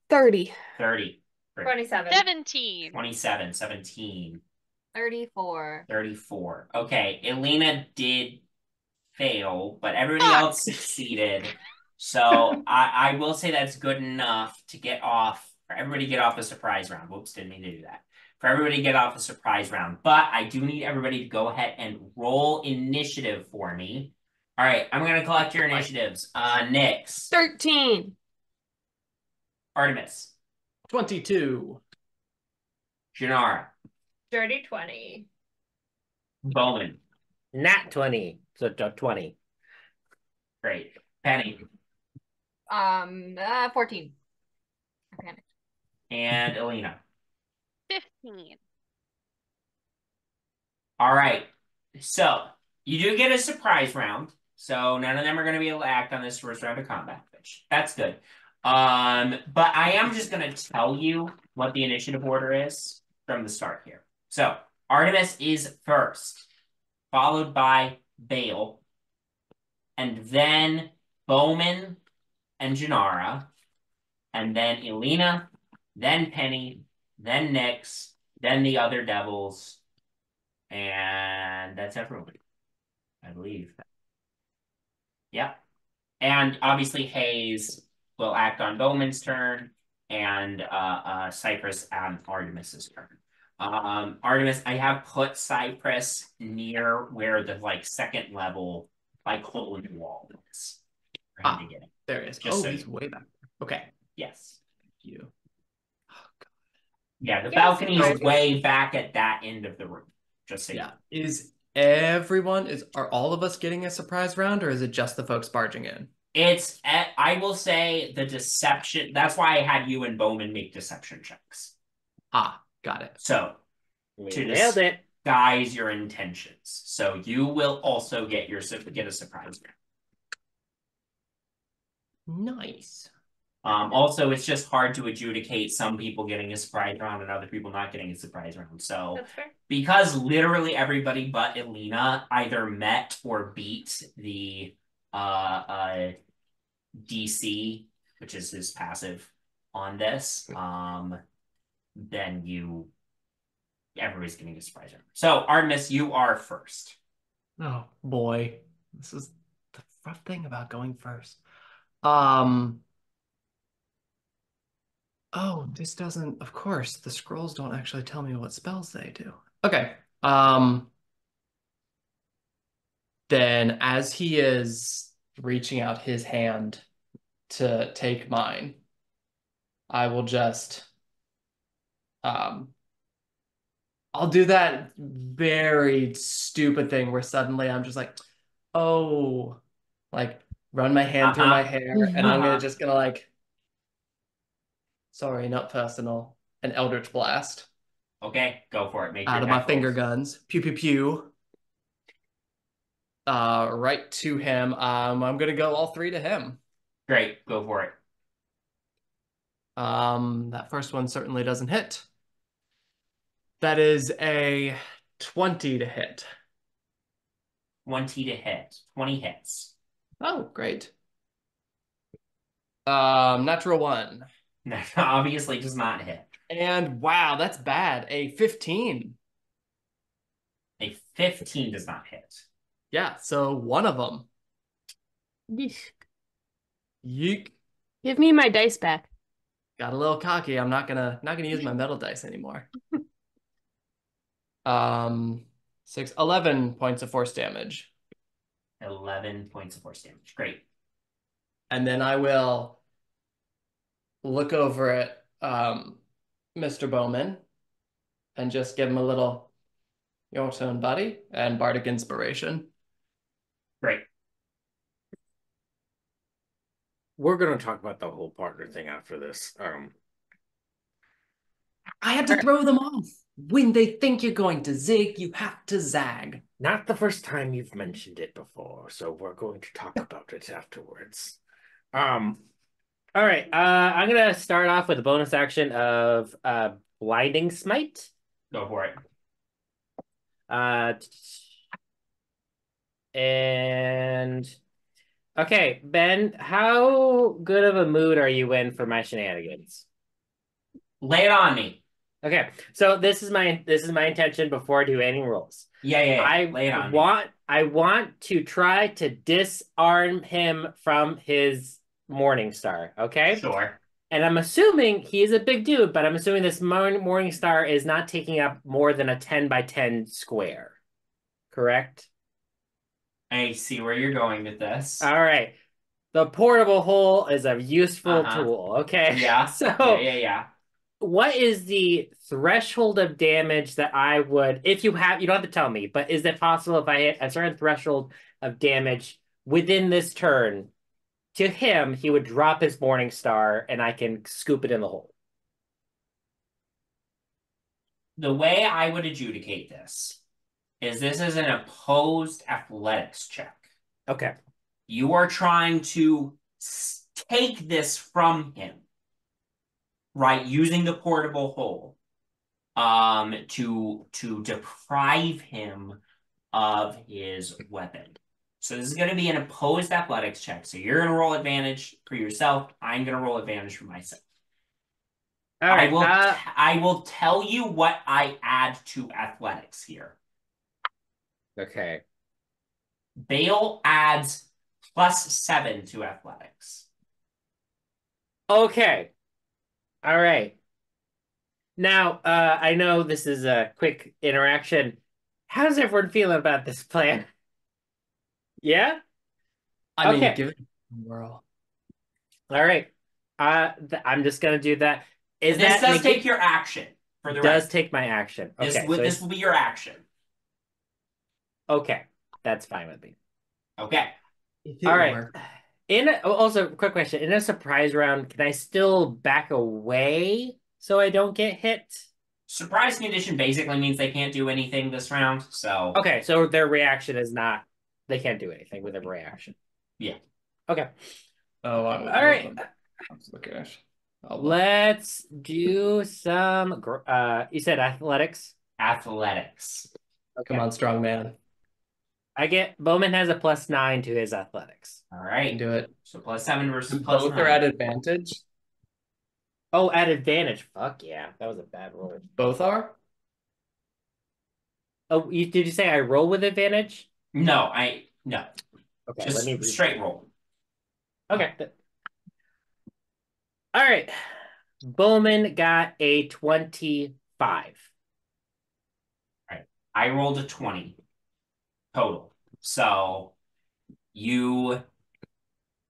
30. 30. 27. 17. 27. 17. 34. 34. Okay. Elina did fail, but everybody else succeeded. So I will say that's good enough to get off, for everybody to get off a surprise round. Whoops, didn't mean to do that. For everybody to get off a surprise round. But I do need everybody to go ahead and roll initiative for me. All right, I'm going to collect your initiatives. Nyx. 13. Artemis. 22. Jinarra. Dirty 20. Bowmin. Nat 20. So 20. Great. Penny. 14. Okay. And Elina. 15. All right. So you do get a surprise round. So none of them are going to be able to act on this first round of combat, which that's good. But I am just going to tell you what the initiative order is from the start here. So Artemis is first, followed by Bale, and then Bowmin and Jinarra, and then Elina, then Penny, then Nyx, then the other devils, and that's everyone, I believe. Yep. And obviously Hayes will act on Bowman's turn, and Cypress on Artemis's turn. Artemis, I have put Cypress near where the second level hole in the wall is for him to get it. There he is. Just so he's way back there. Okay. Yes. Thank you. Yeah, the balcony is way back at that end of the room. Just so yeah. Are all of us getting a surprise round, or is it just the folks barging in? It's, I will say, the deception. That's why I had you and Bowmin make deception checks. Ah, got it. So, We nailed it. disguise your intentions. So you will also get a surprise round. Nice. Also, it's just hard to adjudicate some people getting a surprise round and other people not getting a surprise round. So That's fair. because literally everybody but Elina either met or beat the DC, which is his passive on this, then everybody's getting a surprise round. So Artemis, you are first. Oh boy, this is the rough thing about going first. Oh, this doesn't, of course, the scrolls don't actually tell me what spells they do. Okay. Then as he is reaching out his hand to take mine, I will just I'll do that very stupid thing where suddenly I'm just like, oh, like run my hand through my hair, and I'm just gonna like, sorry, not personal, an Eldritch Blast. Okay, go for it. Make out your of my attack finger rolls. guns. Pew pew pew. Right to him. I'm gonna go all three to him. Great, go for it. That first one certainly doesn't hit. That is a 20 to hit. 20 to hit. 20 hits. Oh, great. Natural 1. That obviously does not hit. And wow, that's bad. A 15. A 15 does not hit. Yeah, so one of them. Yeesh. Yeek. Give me my dice back. Got a little cocky. I'm not gonna use my metal dice anymore. 11 points of force damage. 11 points of force damage. Great. And then I will look over at Mr. Bowmin and just give him a little, your turn, buddy, and Bardic Inspiration. Great. We're going to talk about the whole partner thing after this. I had to throw them off. When they think you're going to zig, you have to zag. Not the first time you've mentioned it before, so we're going to talk about it afterwards. All right. I'm gonna start off with a bonus action of Blinding Smite. Go for it. And okay, Ben, how good of a mood are you in for my shenanigans? Lay it on me. Okay, so this is my intention before I do any rolls. Yeah. Lay it on me. I want to try to disarm him from his Morning Star, okay? Sure. And I'm assuming he's a big dude, but I'm assuming this Morning Star is not taking up more than a 10 by 10 square. Correct? I see where you're going with this. All right. The portable hole is a useful tool, okay? Yeah. So Yeah. what is the threshold of damage that I would, if you have, you don't have to tell me, but is it possible if I hit a certain threshold of damage within this turn, to him, he would drop his Morning Star and I can scoop it in the hole? The way I would adjudicate this is an opposed athletics check. Okay. You are trying to take this from him, right? Using the portable hole, to deprive him of his weapon. So this is going to be an opposed athletics check. So you're going to roll advantage for yourself. I'm going to roll advantage for myself. All right. I will tell you what I add to athletics here. Okay. Bale adds +7 to athletics. Okay. All right. Now, I know this is a quick interaction. How's everyone feeling about this plan? Yeah? I mean, Okay. give it a whirl. All right. I'm just gonna do that. This does take your action for the does rest. take my action. Okay. This will be your action. Okay. That's fine with me. Okay. All right. Also, quick question. In a surprise round, can I still back away so I don't get hit? Surprise condition basically means they can't do anything this round, so... Okay, so their reaction is not... They can't do anything with a reaction. Yeah. Okay. Oh, All right. Gosh. Let's do some... you said athletics? Athletics. Okay. Come on, strong man. Bowmin has a +9 to his athletics. All right. Do it. So +7 versus Both +9. are at advantage. Oh, at advantage. Fuck yeah. That was a bad roll. Both are? Oh, did you say I roll with advantage? No. Okay, Just let me straight roll. Okay. All right. Bowmin got a 25. All right. I rolled a 20 total. So you,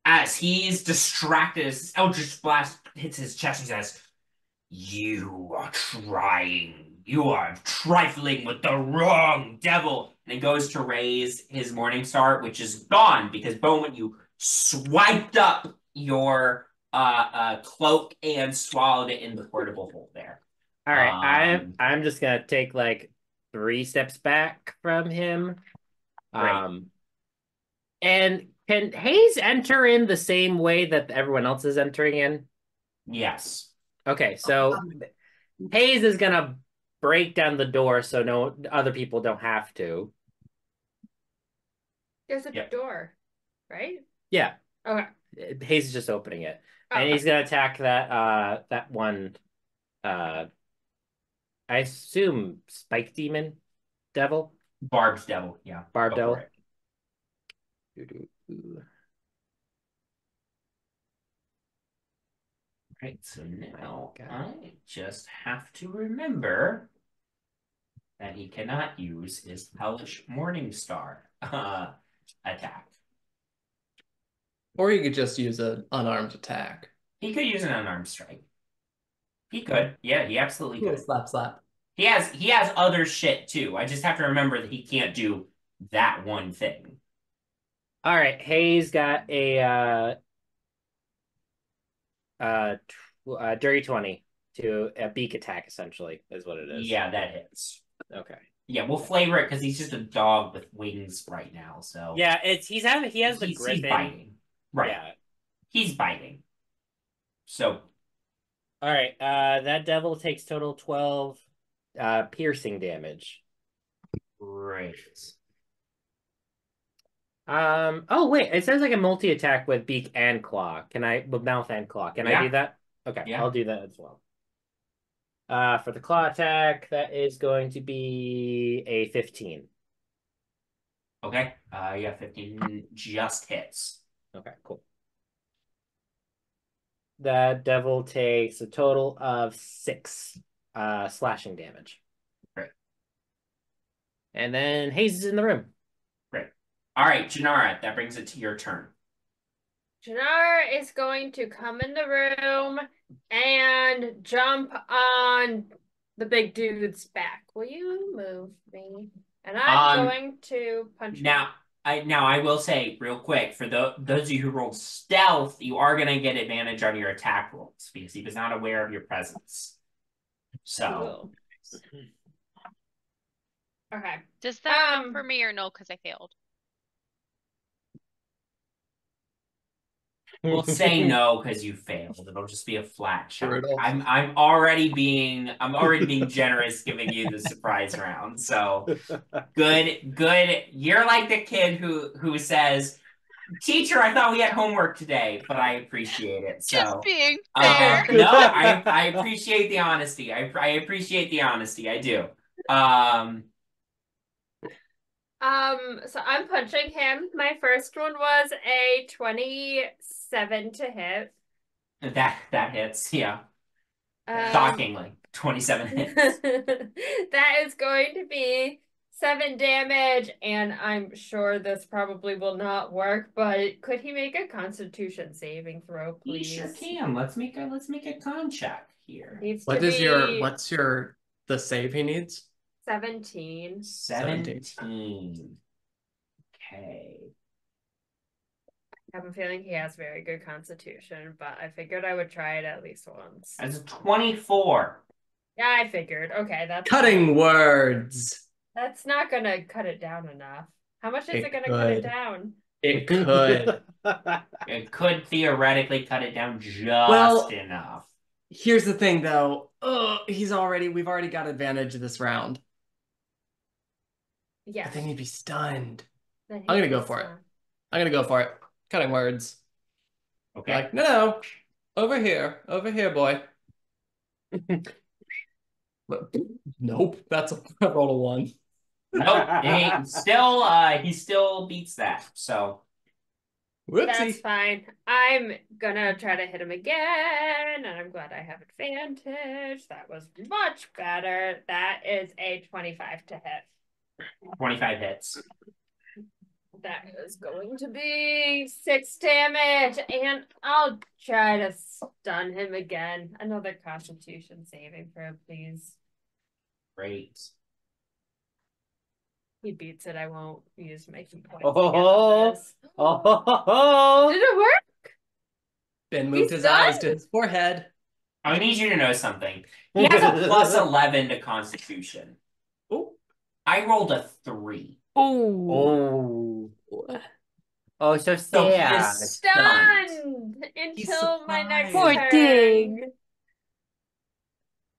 as he's distracted, as Eldritch Blast hits his chest, he says, "You are trifling with the wrong devil." And he goes to raise his Morning Star, which is gone because Bowmin, you swiped up your cloak and swallowed it in the portable hole there. All right, I'm just gonna take like 3 steps back from him. Right. And can Hayes enter in the same way that everyone else is entering in? Yes. Okay, so Hayes is gonna break down the door so no other people don't have to. There's a door, right? Yeah. Okay. Hayes is just opening it. Oh, And he's gonna attack that one I assume Spike Demon Devil? Barb's devil, yeah. Barb Devil. Right, so now I just have to remember that he cannot use his Hellish Morningstar attack. Or you could just use an unarmed attack. He could use an unarmed strike. He could. Yeah, he absolutely could. Slap, slap. He has other shit too. I just have to remember that he can't do that one thing. All right, Hayes got a dirty 20 to a beak attack, essentially, is what it is. Yeah, that hits. Okay. Yeah, we'll flavor it because he's just a dog with wings right now. So yeah, he has the griffin. He's biting. Right. Yeah. He's biting. So all right, that devil takes total 12 piercing damage. Great. Oh wait, it says like a multi-attack with beak and claw. With mouth and claw? Can I do that? Okay, yeah. I'll do that as well. For the claw attack, that is going to be a 15. Okay. Yeah, 15 just hits. Okay, cool. That devil takes a total of 6 slashing damage. Great. And then Hayes is in the room. Great. All right, Jinarra, that brings it to your turn. Jinarra is going to come in the room and jump on the big dude's back. Will you move me? And I'm going to punch him. I will say real quick, for those of you who roll stealth, you are going to get advantage on your attack rolls because he was not aware of your presence. So. Cool. Okay. Does that count for me or no? Because I failed. We'll say no because you failed. It'll just be a flat shot. I'm already being generous, giving you the surprise round. So good. You're like the kid who says, "Teacher, I thought we had homework today," but I appreciate it. So just being fair. No, I appreciate the honesty. I appreciate the honesty. I do. So I'm punching him. My first one was a 27 to hit. That hits, yeah. Shockingly, 27 hits. That is going to be 7 damage, and I'm sure this probably will not work, but could he make a Constitution saving throw, please? He sure can. Let's make a con check here. What's the save he needs? 17. 17. Okay. I have a feeling he has very good constitution, but I figured I would try it at least once. That's a 24. Yeah, I figured. Okay, that's Cutting fine. words. That's not gonna cut it down enough. How much is It it gonna cut it could. down? It could. It could theoretically cut it down just Well, enough. here's the thing, though. We've already got advantage this round. Yes. But they need to be stunned. Then I'm he gonna go gets for it. done. I'm gonna go for it. Cutting words. Okay. Like, no, over here, boy. But, nope, that's a roll of 1. Nope. He still beats that. So That's Whoopsie. fine. I'm gonna try to hit him again, and I'm glad I have advantage. That was much better. That is a 25 to hit. 25 hits. That is going to be 6 damage, and I'll try to stun him again. Another Constitution saving throw, please. Great. He beats it. I won't use my key points. Oh, Did oh, it work? Ben moved He's his eyes done? to his forehead. I need you to know something. He has a plus 11 to Constitution. Oh, I rolled a 3. oh, oh, so So he sad. is stunned. Stunned He's until my next surprised. Poor turn. thing.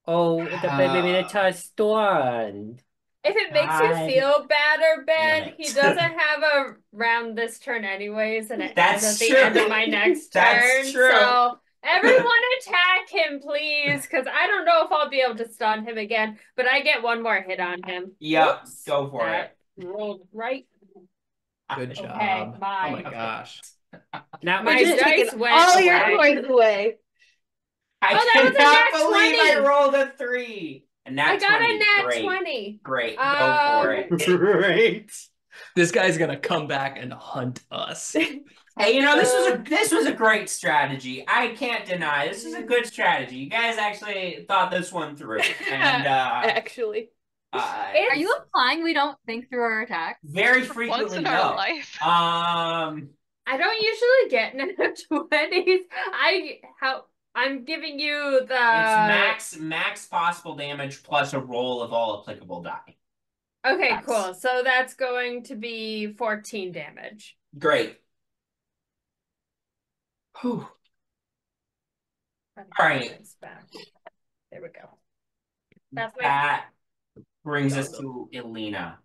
Oh, the baby made a touch stunned. If it makes you God feel better, damn Ben, it. he doesn't have a round this turn anyways, and it ends That's at the true. end of my next That's turn. true. So everyone attack him, please, because I don't know if I'll be able to stun him again, but I get one more hit on him. Yep, Oops, go for that rolled right. good Okay, job. Oh my my gosh. Now my we're just dice taking went All away. your points away. I Oh, that was a cannot nat believe 20. I rolled a 3. A nat I got 20. a nat Great. 20. Great. Go for it. great. This guy's gonna come back and hunt us. Hey, you know, this was a great strategy. I can't deny this is a good strategy. You guys actually thought this one through, and Actually. Are you implying we don't think through our attacks? very Once frequently in no. our life. I don't usually get nat 20s. I'm giving you the It's max possible damage plus a roll of all applicable die. Okay, That's cool. So that's going to be 14 damage. great. Whew. All right. There we go. That's my That brings us to Elina.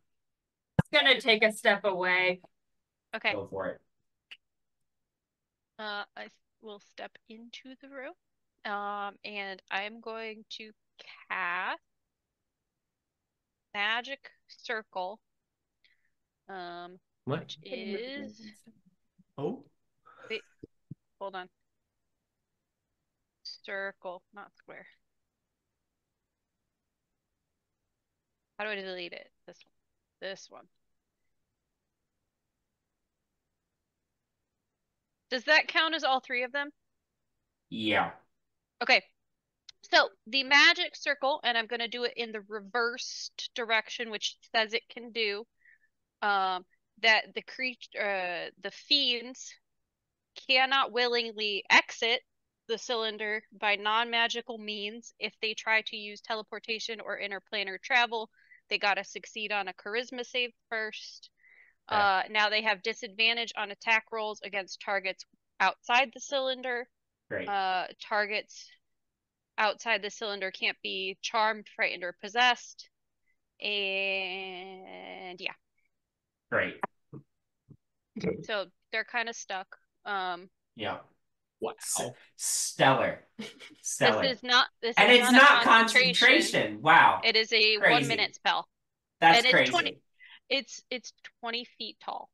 gonna take a step away. Okay. Go for it. I will step into the room. And I'm going to cast Magic Circle. What? Which is Oh, hold on. Circle, not square. How do I delete it? This one. This one. Does that count as all 3 of them? Yeah. Okay. So the magic circle, and I'm going to do it in the reversed direction, which says it can do. That the fiends cannot willingly exit the cylinder by non-magical means. If they try to use teleportation or interplanar travel, they gotta succeed on a charisma save first. Now they have disadvantage on attack rolls against targets outside the cylinder. Great. Targets outside the cylinder can't be charmed, frightened, or possessed. And yeah. Great. So they're kind of stuck. Yeah. wow. Stellar. Stellar. This is not and it's a not concentration. Wow. It is a Crazy. 1-minute spell. That's and it's crazy. 20 it's 20 feet tall.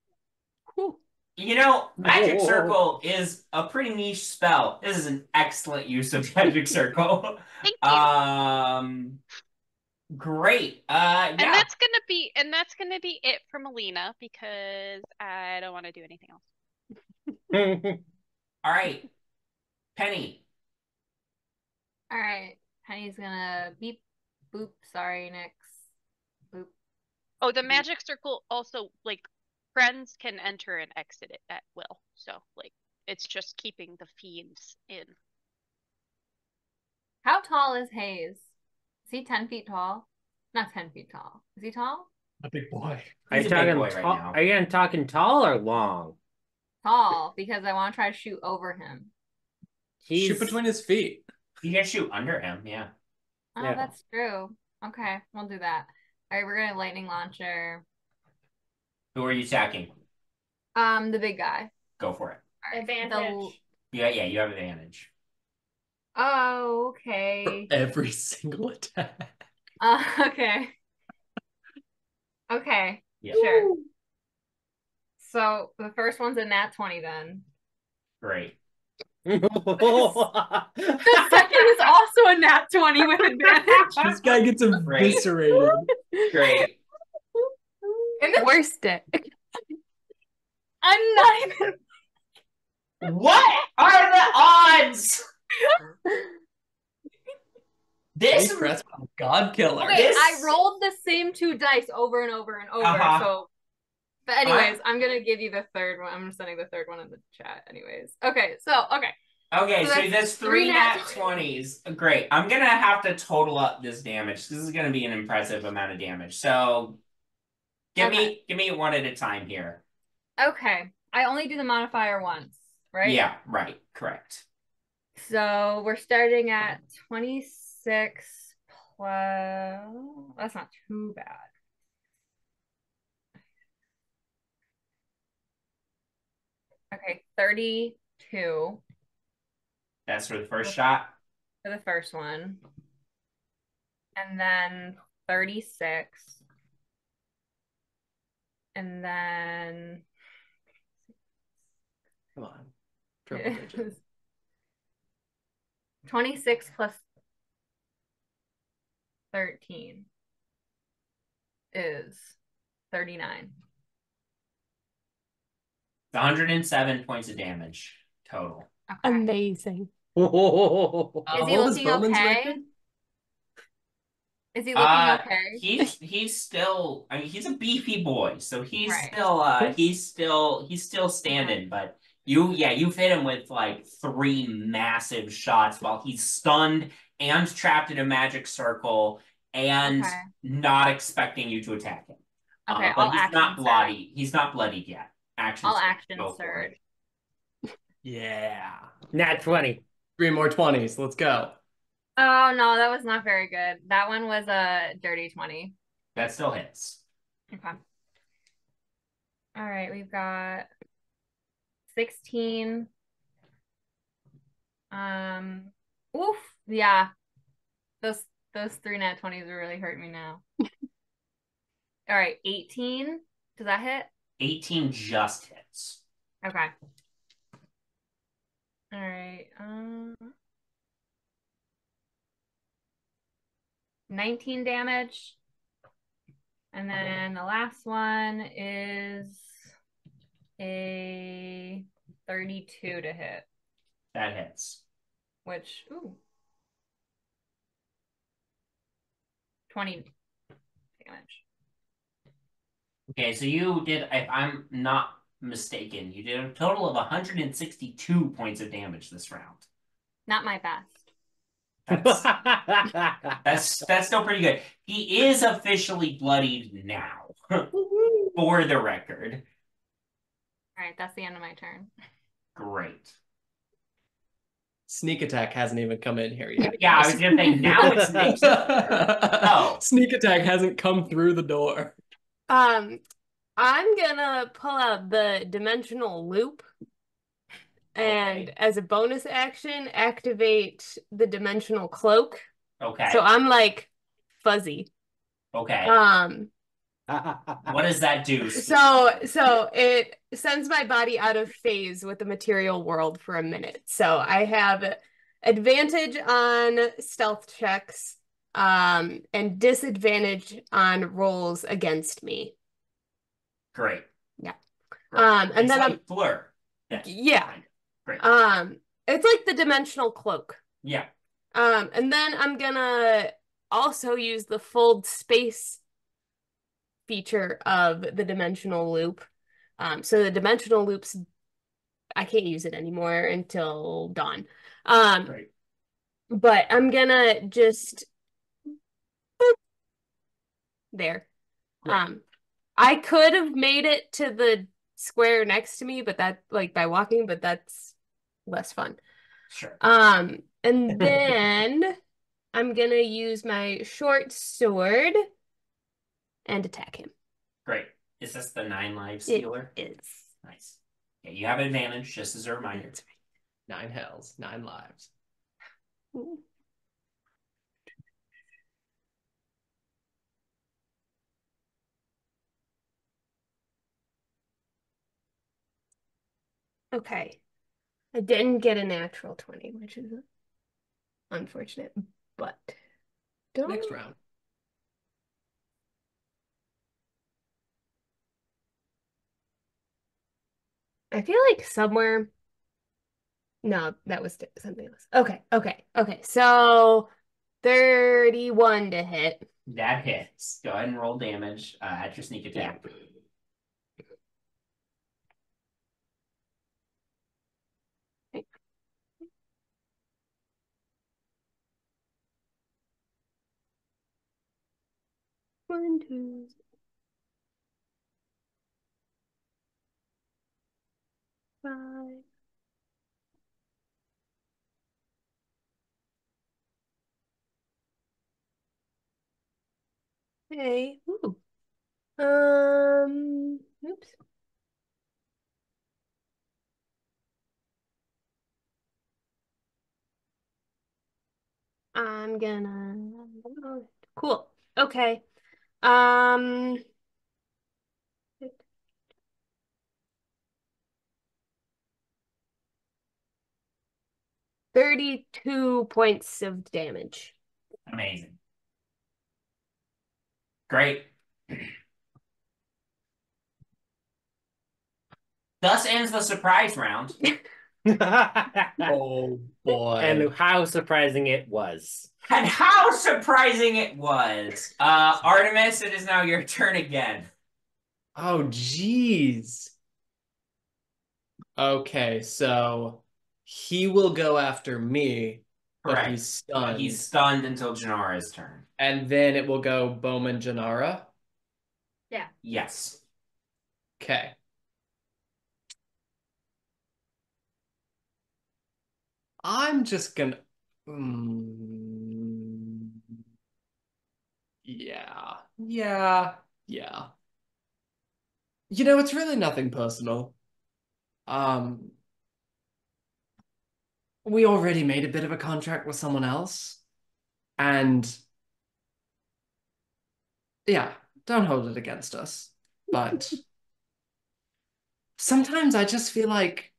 You know, Magic Circle is a pretty niche spell. This is an excellent use of Magic Circle. Thank you. Great. And Yeah. that's gonna be it from Elina because I don't want to do anything else. All right. Penny. All right. Penny's gonna beep, boop. Sorry, Nyx. Boop. Oh, the magic circle also, like, friends can enter and exit it at will. So, like, it's just keeping the fiends in. How tall is Hayes? Is he 10 feet tall? Not 10 feet tall. Is he tall? A big boy. He's a big boy right now. Are you talking tall or long? Tall, because I want to try to shoot over him. Shoot between his feet. You can shoot under him, yeah. Oh, Yeah. that's true. Okay, we'll do that. All right, we're gonna lightning launcher. Who are you attacking? The big guy. Go for it. All right, Advantage. Yeah, you have advantage. Oh, For okay. every single attack. Okay. Okay, Yeah. sure. So the first one's a nat 20 then. Great. The second is also a nat 20 with advantage. This guy gets eviscerated. Great. And the worst it. I'm not even. What are the odds? This Presswell, God killer. Okay, This- I rolled the same 2 dice over and over and over. So, but anyways, I'm gonna give you the third one. I'm sending the third one in the chat. Anyways, okay. Okay, So so that's that's 3 three nat nat 20s. Great. I'm gonna have to total up this damage. This is gonna be an impressive amount of damage. So give me one at a time here. Okay. I only do the modifier once, right? Yeah, right. Correct. So we're starting at 26 plus. That's not too bad. Okay, 32 That's for the first shot. for the first one. And then 36. And then Come on. Triple digits. 26 plus 13 is 39. It's 107 points of damage total. Okay. Amazing. Is he What was looking Bowman's okay? record? Is he looking okay? He's still, I mean, he's a beefy boy, so he's Right. he's still standing, but you've hit him with like 3 massive shots while he's stunned and trapped in a magic circle and Okay. not expecting you to attack him. Okay, But I'll he's action not surge. bloody. He's not bloodied yet. I'll action Go for it. surge. Yeah. Nat 20. 3 more 20s. Let's go. Oh no, that was not very good. That one was a dirty 20. That still hits. Okay. All right, we've got 16. Oof, yeah. Those 3 nat 20s are really hurting me now. All right, 18. Does that hit? 18 just hits. Okay. All right. 19 damage. And then the last one is a 32 to hit, That hits. which, 20 damage. Okay, so you did, if I'm not mistaken, you did a total of 162 points of damage this round. Not my best. That's still pretty good. He is officially bloodied now, for the record. All right, that's the end of my turn. Great. Sneak attack hasn't even come in here yet. Yeah, I was gonna say now it's Nyx's turn. Oh. Sneak attack hasn't come through the door. I'm gonna pull out the dimensional loop and as a bonus action, activate the dimensional cloak. Okay. So I'm like fuzzy. Okay. What does that do? So it sends my body out of phase with the material world for a minute. So I have advantage on stealth checks, and disadvantage on rolls against me. Great. Yeah. Great. And It's then like Blur. yeah. Great. It's like the dimensional cloak. Yeah. And then I'm gonna also use the fold space feature of the dimensional loop. So the dimensional loops, I can't use it anymore until dawn. Great. But I'm gonna just there. Right. I could have made it to the square next to me, but that like by walking, but that's less fun. Sure. And then I'm gonna use my short sword and attack him. Great. Is this the 9 lives It healer? is. Nice. Okay, you have advantage, just as a reminder. That's right. 9 hells, 9 lives. Okay. I didn't get a natural 20, which is unfortunate, but don't. Next round. I feel like somewhere. No, that was something else. Okay. So 31 to hit. That hits. Go ahead and roll damage at your sneak attack. Yeah. 1, 2. Five. Hey. Ooh. Oops. I'm gonna. Cool. Okay. Um. 32 points of damage. Amazing. Great. Thus ends the surprise round. Oh boy. And how surprising it was. And how surprising it was. Artemis, it is now your turn again. Oh, geez. Okay, so he will go after me, but Correct. he's stunned. He's stunned until Jinarra's turn. And then it will go Bowmin Jinarra. Yeah. Yes. Okay. I'm just gonna. Yeah. You know, it's really nothing personal. Um, we already made a bit of a contract with someone else, and yeah, don't hold it against us. But sometimes I just feel like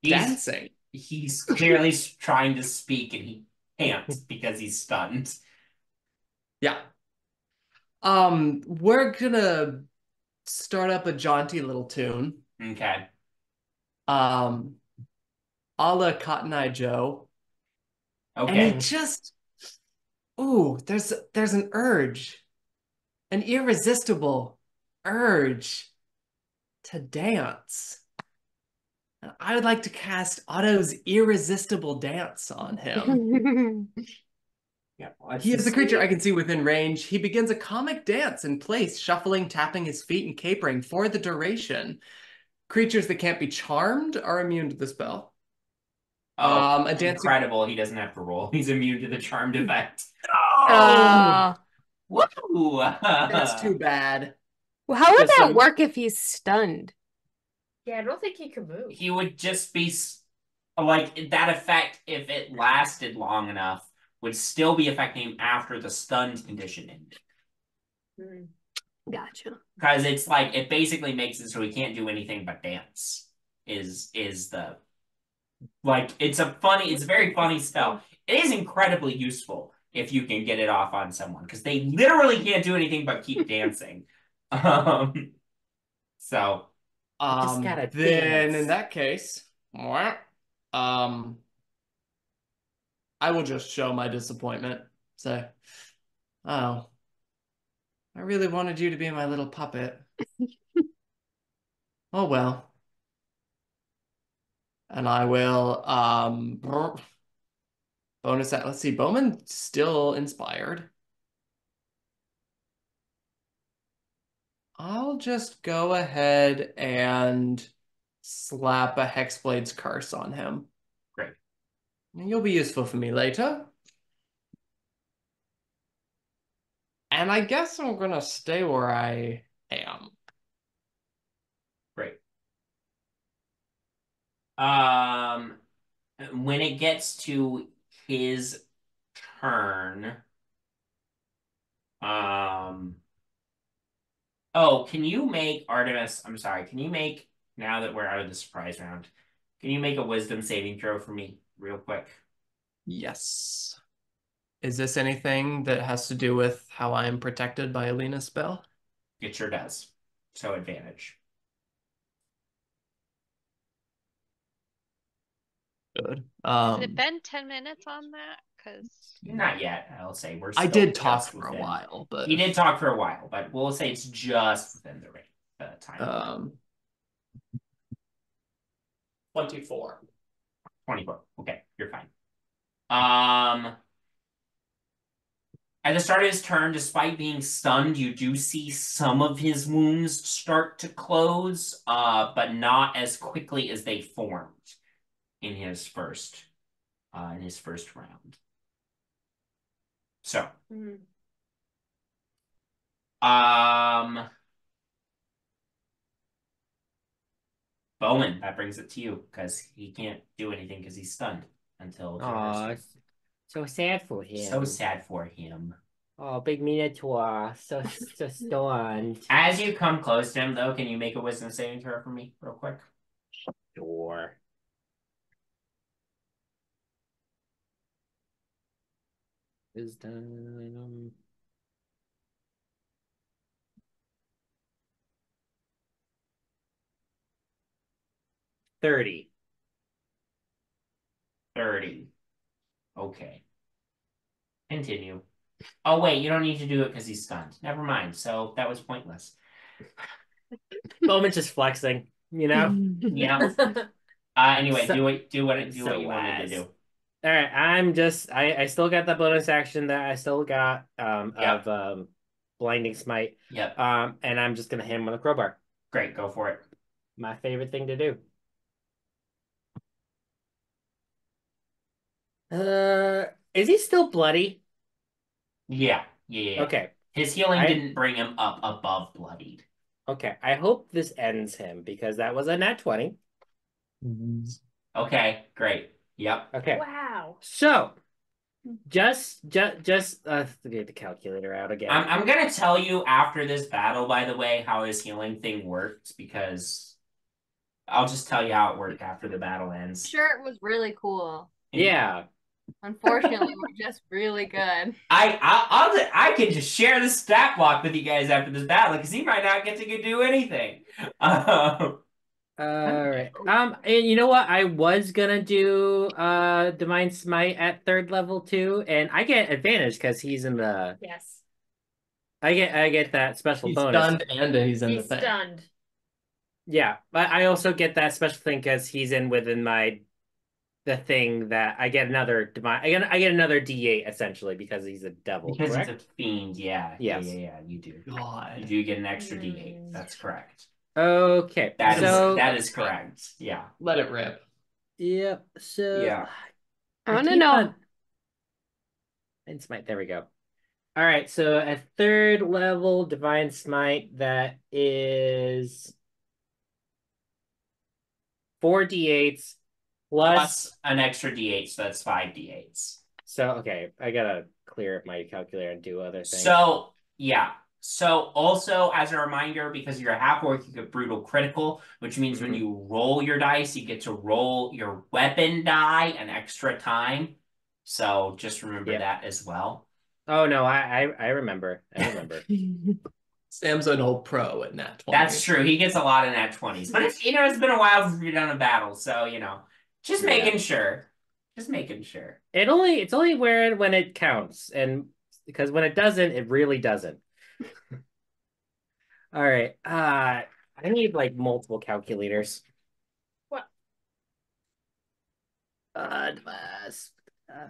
dancing. He's clearly trying to speak and he can't because he's stunned. Yeah. We're gonna start up a jaunty little tune. Okay. A la Cotton Eye Joe. And Okay. it just, ooh, there's an urge, an irresistible urge to dance. And I would like to cast Otto's irresistible dance on him. Yeah, He is a creature I can see within range. He begins a comic dance in place, shuffling, tapping his feet, and capering for the duration. Creatures that can't be charmed are immune to the spell. Oh, A dancing... incredible. He doesn't have to roll. He's immune to the charmed effect. Oh! Woo! That's too bad. Well, how would Does that some- work if he's stunned? Yeah, I don't think he could move. He would just be like that effect, if it lasted long enough, would still be affecting him after the stunned condition ended. Gotcha. Because it's like it basically makes it so he can't do anything but dance. Is the like it's a very funny spell. It is incredibly useful if you can get it off on someone because they literally can't do anything but keep dancing. So just gotta then dance. in that case, I will just show my disappointment. Say, oh, I really wanted you to be my little puppet. Oh well. And I will bonus that. Let's see, Bowman's still inspired. I'll just go ahead and slap a Hexblade's curse on him. Great. You'll be useful for me later. And I guess I'm gonna stay where I am. Great. When it gets to his turn, oh, can you make Artemis? I'm sorry. Can you make, now that we're out of the surprise round, can you make a wisdom saving throw for me real quick? Yes. Is this anything that has to do with how I am protected by Elina's spell? It sure does. So advantage. Good. Has it been 10 minutes on that? Because Not yet, I'll say. We're I still did talk just for a within. while, but He did talk for a while, but we'll say it's just within the range, time. 24. 24. Okay, you're fine. At the start of his turn, despite being stunned, you do see some of his wounds start to close, but not as quickly as they formed in his first round. So, Bowmin, that brings it to you because he can't do anything because he's stunned until Aw, so sad for him. So sad for him. Oh, big Minotaur, so stunned. As you come close to him, though, can you make a wisdom saving throw for me, real quick? Sure. Wisdom. 30. 30. Okay. Continue. Oh, wait, you don't need to do it because he's stunned. Never mind. So that was pointless. Bowman's just flexing, you know? Yeah. Anyway, So- do what you wanted to do. All right, I still got that bonus action that I still got Yep. of blinding smite. Yep. And I'm just gonna hit him with a crowbar. Great, go for it. My favorite thing to do. Is he still bloody? Yeah. Okay. His healing didn't bring him up above bloodied. Okay, I hope this ends him because that was a nat 20. Okay, great. Yep. Okay. Wow. So, just get the calculator out again. I'm gonna tell you after this battle, by the way, how his healing thing worked because I'll just tell you how it worked after the battle ends. Sure, it was really cool. Yeah. Unfortunately, we're just really good. I can just share the stat block with you guys after this battle because he might not get to do anything. All right. And you know what? I was gonna do Divine Smite at 3rd level too, and I get advantage because he's in the. Yes. I get that special He's bonus. stunned and he's in the thing. Stunned. Yeah, but I also get that special thing because he's within the thing that I get another divine. I get another D8 essentially because he's a devil. Because correct? he's a fiend, yeah. Yes. Yeah, you do. God. You do get an extra D8. That's correct. Okay. That is correct. Yeah. Let it rip. Yep. So Yeah. I want to know. And smite. There we go. All right. So at 3rd level divine smite, that is 4 D8s Plus an extra D8, so that's 5 D8s. So okay, I gotta clear up my calculator and do other things. So yeah. So also as a reminder, because you're a half orc, you get brutal critical, which means when you roll your dice, you get to roll your weapon die an extra time. So just remember that as well. Oh no, I remember. I remember. Sam's an old pro at nat 20. That's true. He gets a lot of nat 20s. But it's it's been a while since we've done a battle, so just making sure. Just making sure. It's only when it counts, and because when it doesn't, it really doesn't. All right. I need like multiple calculators. What?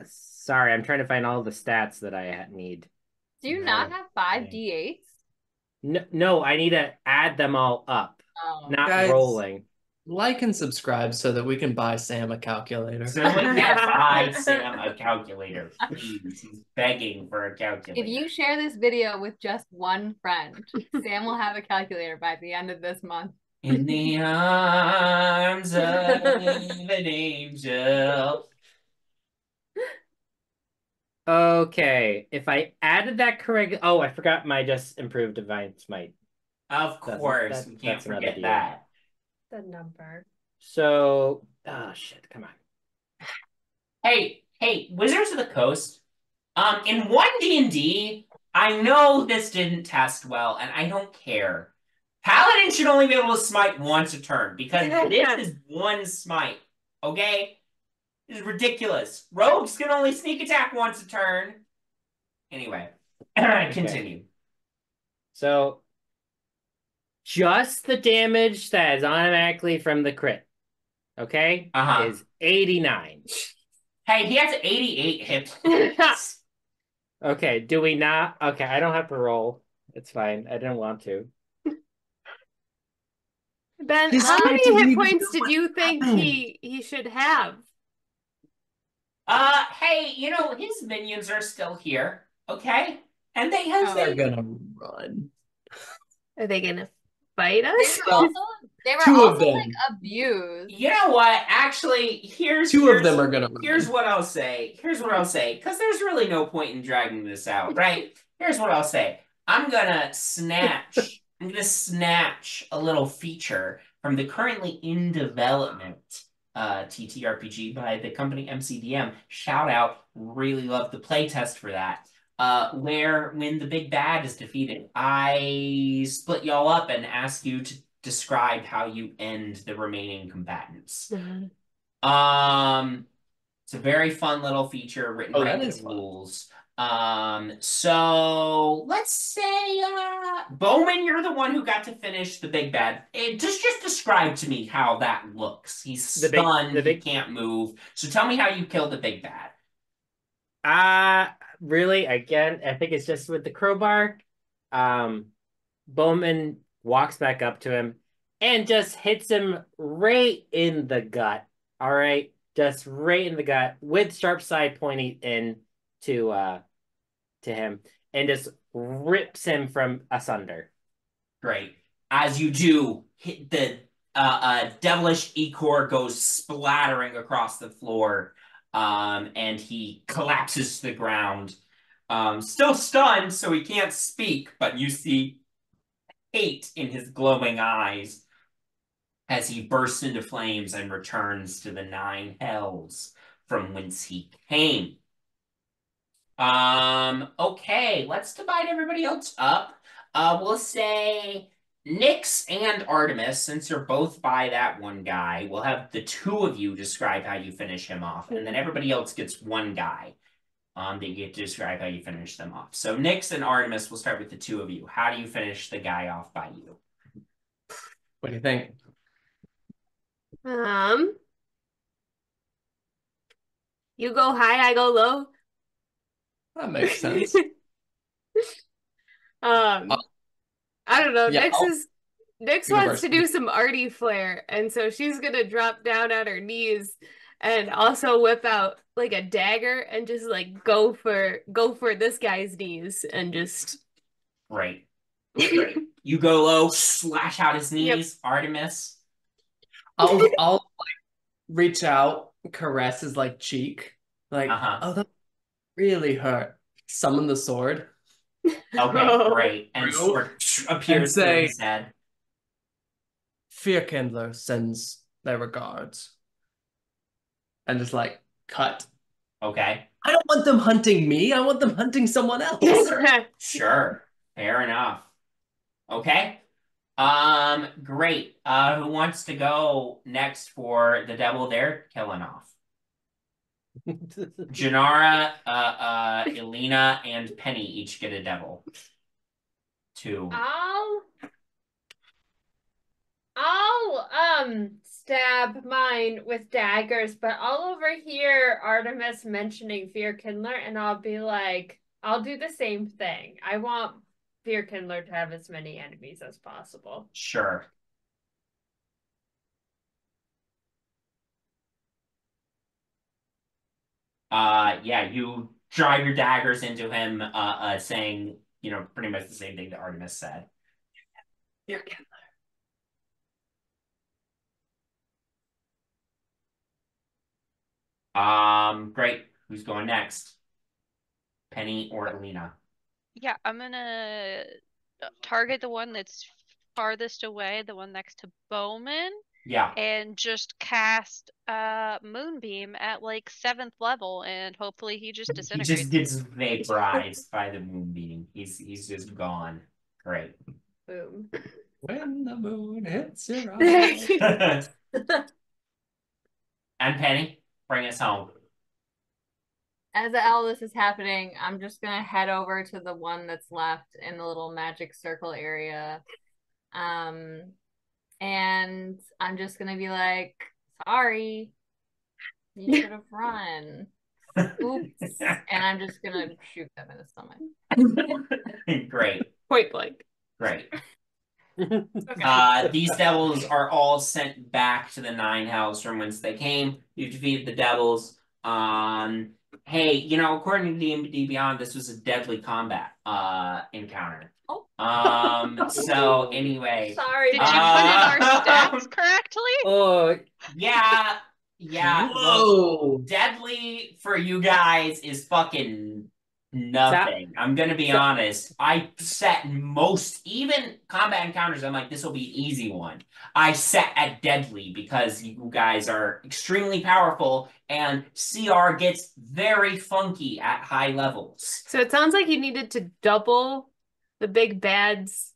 Sorry, I'm trying to find all the stats that I need. Do you not have 5 D8s? No, I need to add them all up, Oh. not Guys, rolling. like and subscribe so that we can buy Sam a calculator. So we can't buy Sam a calculator, please. He's begging for a calculator. If you share this video with just one friend, Sam will have a calculator by the end of this month. In the arms of an angel. Okay, if I added that correct, oh, I forgot my just improved divine smite. Of course, we can't that's another forget deal. that. The number. So, oh shit, come on. Hey, Wizards of the Coast. In 1D&D, I know this didn't test well, and I don't care. Paladin should only be able to smite once a turn, because this is one smite, okay? This is ridiculous. Rogues can only sneak attack once a turn. Anyway, continue. So, just the damage that is automatically from the crit, okay, is 89. Hey, he has 88 hit points. Okay, do we not? Okay, I don't have to roll. It's fine. I didn't want to. Ben, This how guy many didn't hit even points know did what you think happened. he should have? Hey, his minions are still here, okay? And they have They're gonna run. Are they gonna fight They us? were also, Two of them. like abused. You know what? Actually, Two of them are gonna run. Here's what I'll say. Because there's really no point in dragging this out, right? Here's what I'll say. I'm gonna snatch a little feature from the currently in development TTRPG by the company MCDM. Shout out. Really love the playtest for that. Where when the big bad is defeated, I split y'all up and ask you to describe how you end the remaining combatants. It's a very fun little feature written by the rules. So let's say Bowmin, you're the one who got to finish the big bad. Just describe to me how that looks. He's stunned, he can't move. So tell me how you killed the big bad. Really, again, I think it's just with the crowbar. Bowmin walks back up to him and just hits him right in the gut. All right, just right in the gut with sharp side pointing in to him and just rips him from asunder. Great. As you do, hit the devilish ichor goes splattering across the floor, and he collapses to the ground. Still stunned, so he can't speak, but you see hate in his glowing eyes as he bursts into flames and returns to the 9 hells from whence he came. Okay, let's divide everybody else up. We'll say Nyx and Artemis, since you're both by that one guy, we'll have the two of you describe how you finish him off, and then everybody else gets one guy. They get to describe how you finish them off. So Nyx and Artemis, we'll start with the two of you. How do you finish the guy off by you? What do you think? You go high, I go low. That makes sense. I don't know. Yeah, Nyx wants to do some arty flair, and so she's gonna drop down on her knees and also whip out like a dagger and just like go for this guy's knees and just Great. You go low, slash out his knees, Yep. Artemis. I'll like reach out, caress his like cheek, like oh that really hurt. Summon the sword. Okay, great. And sword appears and say, in his head. Fear Kindler sends their regards. And just like cut. Okay. I don't want them hunting me. I want them hunting someone else. Sure. Fair enough. Okay. Great. Who wants to go next for the devil they're killing off? Jinarra, Elina, and Penny each get a devil. 2. I'll stab mine with daggers, but I'll overhear Artemis mentioning Fear Kindler, and I'll be like, I'll do the same thing. I want Fear Kindler to have as many enemies as possible. Sure. Yeah, you drive your daggers into him, saying, pretty much the same thing that Artemis said. Fear Kindler. Great. Who's going next? Penny or Elina? Yeah, I'm gonna target the one that's farthest away, the one next to Bowmin, Yeah. and just cast Moonbeam at like 7th level, and hopefully he just He disintegrates. just gets vaporized by the moonbeam. He's just gone. Great. Boom. When the moon hits your eyes. And Penny, bring us home. As all this is happening, I'm just gonna head over to the one that's left in the little magic circle area. And I'm just gonna be like, sorry, you should have run. Oops. And I'm just gonna shoot them in the stomach. Great. Point blank. Great. Okay. These devils are all sent back to the Nine Hells from whence they came. You defeated the devils. Hey, according to D&D Beyond, this was a deadly combat encounter. So anyway. Sorry. Did you put in our stats correctly? Yeah. Whoa. Look, deadly for you guys is fucking nothing. I'm gonna be honest. I set most, even combat encounters, I'm like, this will be an easy one. I set at deadly because you guys are extremely powerful and CR gets very funky at high levels. So it sounds like you needed to double the big bad's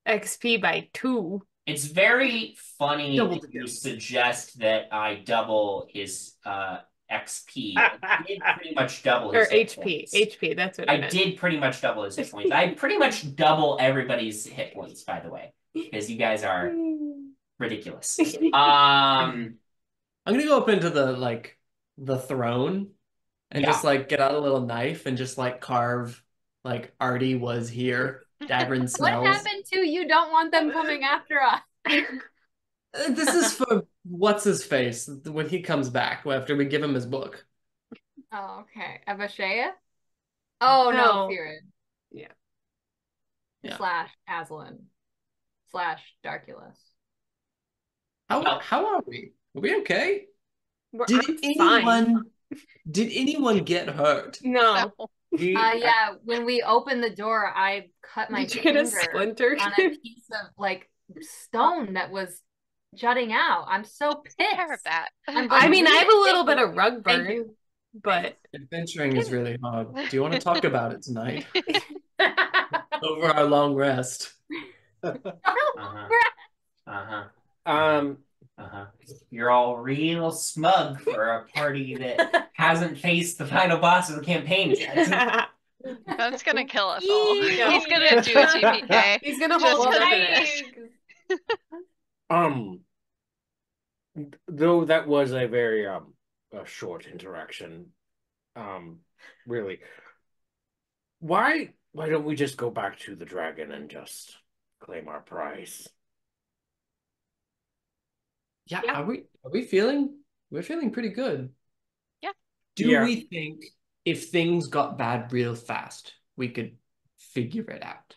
XP by 2. It's very funny Double that you suggest that I double his XP. I did pretty much double his Or hit HP. points. HP, that's what I I meant. did pretty much double his hit points. I pretty much double everybody's hit points, by the way, because you guys are ridiculous. I'm gonna go up into the throne and just get out a little knife and just carve Artie was here. Dagrin What smells. happened to you don't want them coming after us? This is for what's his face when he comes back after we give him his book. Oh, okay. Ebbasheyth? Oh, no, No. Feared. Yeah. / Aslan / Darkulus. How are we? Are we okay? I'm fine. Did anyone get hurt? No. Yeah, when we opened the door, I cut my Did you get a finger splinter? on a piece of stone that was jutting out. I'm so pissed. Care of that. I mean, I have a little bit of rug Thank burn, you. but Adventuring is really hard. Do you want to talk about it tonight? Over our long rest. You're all real smug for a party that hasn't faced the final boss of the campaign yet. That's gonna kill us all. Yeah. He's gonna do a TPK. he's gonna Just hold for it. this. Though that was a very a short interaction, really. Why don't we just go back to the dragon and just claim our prize? Yeah, Yeah. are we feeling we're feeling pretty good. Yeah. Do we think if things got bad real fast, we could figure it out?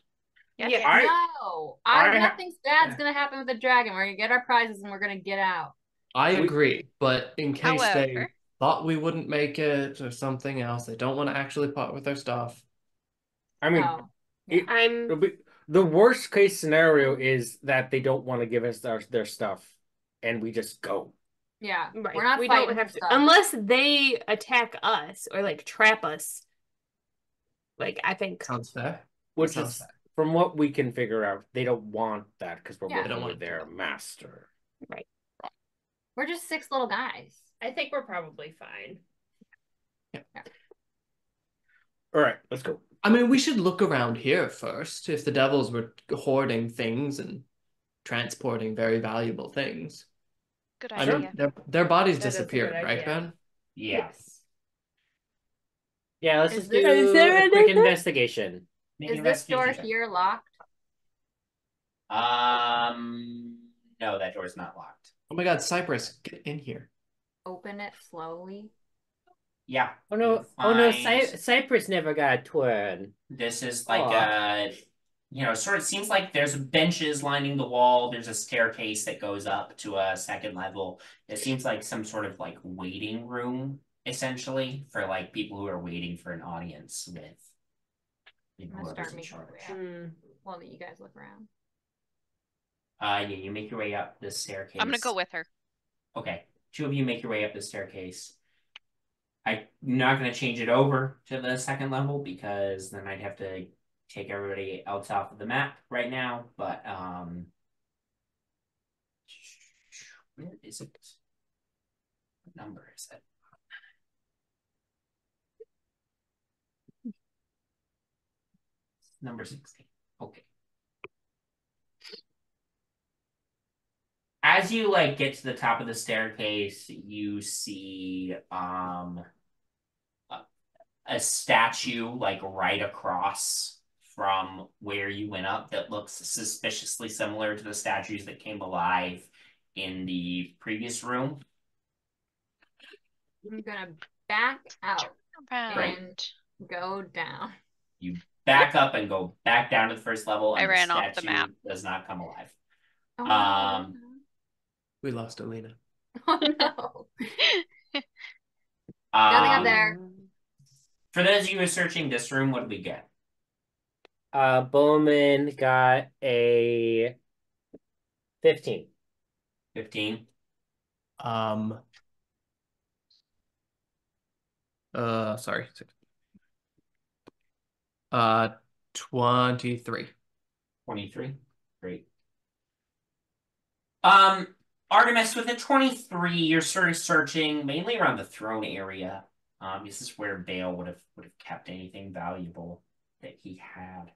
Yes. Yeah. No, I- nothing bad's gonna happen with the dragon. We're gonna get our prizes and we're gonna get out. I agree, but in case they However, thought we wouldn't make it or something else, they don't want to actually part with their stuff. I mean, No. I'm the worst case scenario is that they don't want to give us their stuff, and we just go. Yeah, right. we're not We fighting don't have for to stuff. unless they attack us or trap us. I think Sounds fair. Which Sounds is, fair. from what we can figure out, they don't want that because we're Yeah. working They don't with want their that. master. We're just 6 little guys. I think we're probably fine. All right, let's go. I mean, we should look around here first. If the devils were hoarding things and transporting very valuable things. good I idea. mean, their bodies That is a disappeared, good right, idea. Ben? Yeah. Yes. Yeah, let's Is just there- do is there a quick anything? investigation. Make an Is this door investigation check. here locked? No, that door's not locked. Oh my God, Cypress, get in here. Open it slowly. Yeah. Oh no! you Oh no! find- Cypress never got a twin. This is like Aw. sort of seems like there's benches lining the wall. There's a staircase that goes up to a second level. It seems like some sort of like waiting room, essentially, for like people who are waiting for an audience with I'm gonna whoever's start in making charge. my way up. While you guys look around. Yeah, you make your way up the staircase. I'm gonna go with her. Okay, two of you make your way up the staircase. I'm not going to change it over to the second level because then I'd have to take everybody else off of the map right now. But where is it? What number is it? Number 16. Okay. As you like get to the top of the staircase, you see a statue like right across from where you went up that looks suspiciously similar to the statues that came alive in the previous room. I'm gonna back out Around. and go down. You back up and go back down to the first level, and I ran the off the statue map. does not come alive. Oh Um, no. We lost Elina. Oh no. Nothing up there. For those of you who are searching this room, what did we get? Bowmin got a 15. 15. Sorry. 23. 23. Great. Artemis, with a 23, you're sort of searching mainly around the throne area. This is where Bale would have kept anything valuable that he had.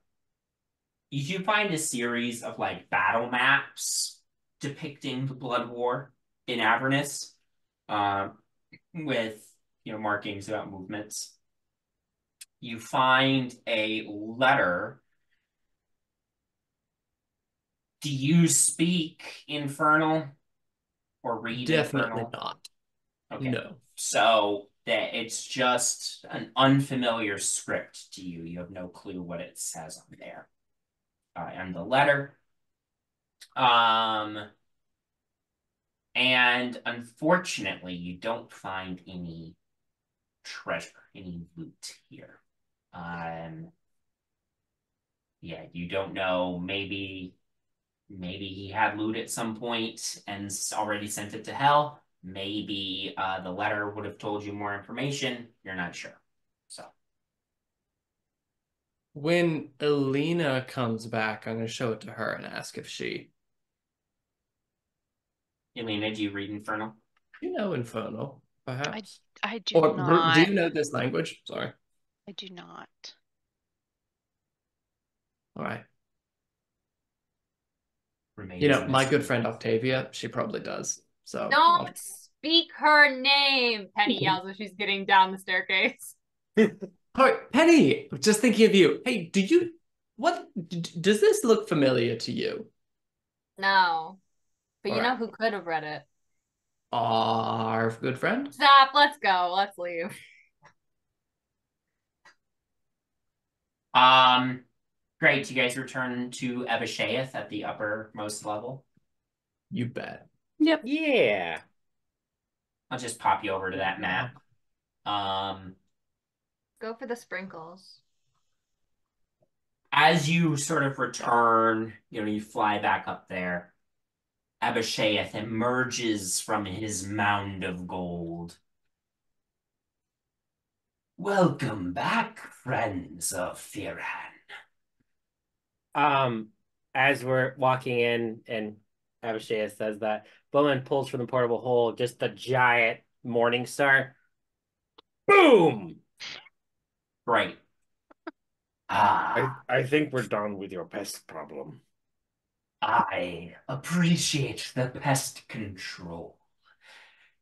You do find a series of like battle maps depicting the Blood War in Avernus, with markings about movements. You find a letter. Do you speak Infernal or read Definitely Infernal? not. Okay. No. So that it's just an unfamiliar script to you. You have no clue what it says on there. And the letter. And unfortunately, you don't find any treasure, any loot here. Yeah, you don't know. Maybe he had loot at some point and already sent it to hell. Maybe the letter would have told you more information. You're not sure. So when Elina comes back, I'm going to show it to her and ask if she... Elina, do you read Infernal? You know Infernal, perhaps. I do or not. Do you know this language? Sorry. I do not. All right. Remains my good friend Octavia, she probably does. So Don't speak her name, Penny yells as she's getting down the staircase. Oh, Penny, just thinking of you. Hey, does this look familiar to you? No. But you All know right. who could have read it? Our good friend? Stop, let's go. Let's leave. Great. You guys return to Ebbasheyth at the uppermost level. You bet. Yep. Yeah. I'll just pop you over to that map. Go for the sprinkles. As you sort of return, you fly back up there. Ebbasheyth emerges from his mound of gold. Welcome back, friends of Firan. As we're walking in, and Ebbasheyth says that, Bowmin pulls from the portable hole just the giant morning star. Boom! Great. I think we're done with your pest problem. I appreciate the pest control.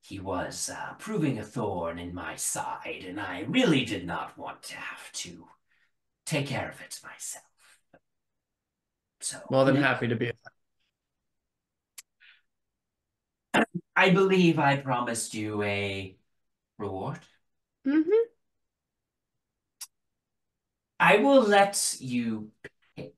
He was proving a thorn in my side, and I really did not want to have to take care of it myself. So More than happy to be. I believe I promised you a reward. Mm-hmm. I will let you pick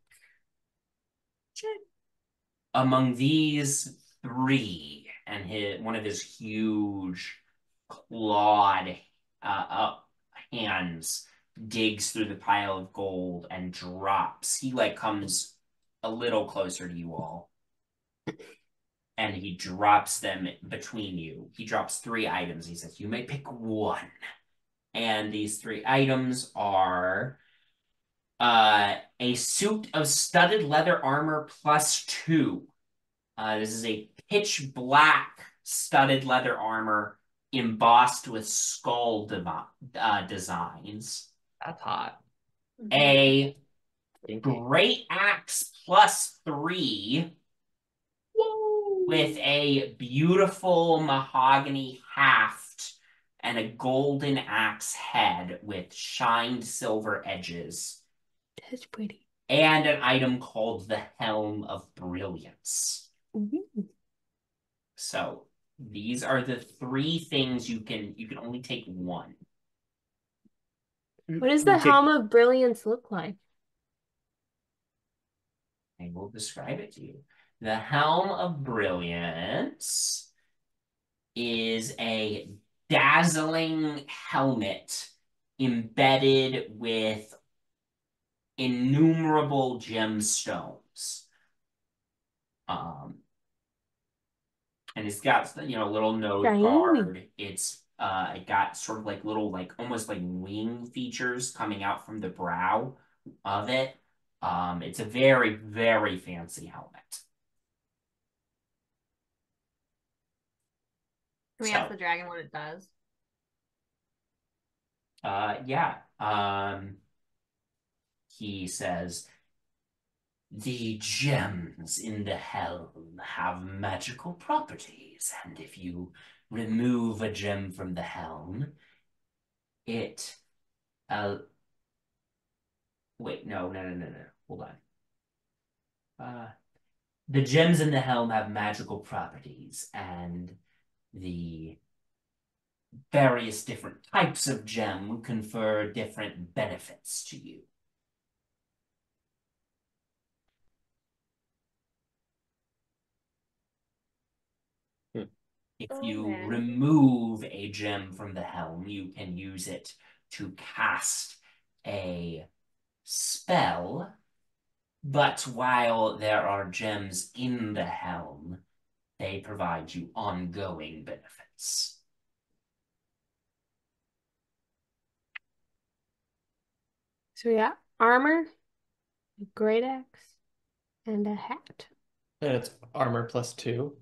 among these three, and one of his huge clawed hands digs through the pile of gold and drops. He like comes a little closer to you all, and he drops them between you. He drops 3 items. He says, "You may pick one," and these 3 items are a suit of studded leather armor +2. This is a pitch black studded leather armor embossed with skull designs. That's hot. A great axe +3 with a beautiful mahogany haft and a golden axe head with shined silver edges. That's pretty. And an item called the Helm of Brilliance. Mm-hmm. So these are the 3 things you can only take one. What does the Helm of Brilliance look like? I will describe it to you. The Helm of Brilliance is a dazzling helmet embedded with innumerable gemstones. And it's got, a little nose guard. It's it got sort of like little, like almost like wing features coming out from the brow of it. It's a very, very fancy helmet. Can we ask the dragon what it does? Yeah. He says, "The gems in the helm have magical properties, and if you remove a gem from the helm, it wait, no. Hold on. The gems in the helm have magical properties, and the various different types of gem confer different benefits to you. If you remove a gem from the helm, you can use it to cast a spell, but while there are gems in the helm, they provide you ongoing benefits." So yeah, armor, a great axe, and a hat. And it's armor +2,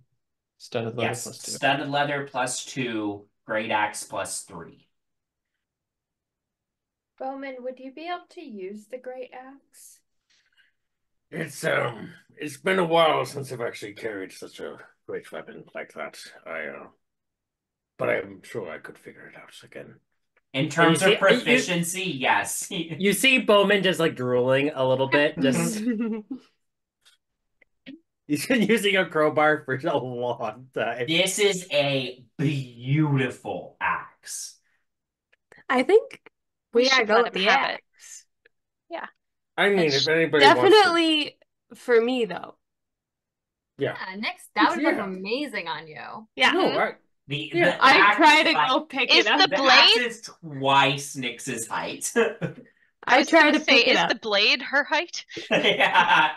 studded leather Yes, +2. studded leather +2, great axe +3. Bowmin, would you be able to use the great axe? It's been a while since I've actually carried such a great weapon like that. But I'm sure I could figure it out again. In terms of proficiency, yes. You see Bowmin just like drooling a little bit. Just he's been using a crowbar for a long time. This is a beautiful axe. I think we gotta should go let with him the have it. axe. Yeah. I mean, if anybody wants to... Definitely for me though. Yeah. Nyx, that would look Yeah. amazing on you. Yeah. No, right. The I axe try to is go pick Is it up. the the blade? axe is twice Nyx's height. I was try gonna to say, pick it is up. the blade her height? Yeah.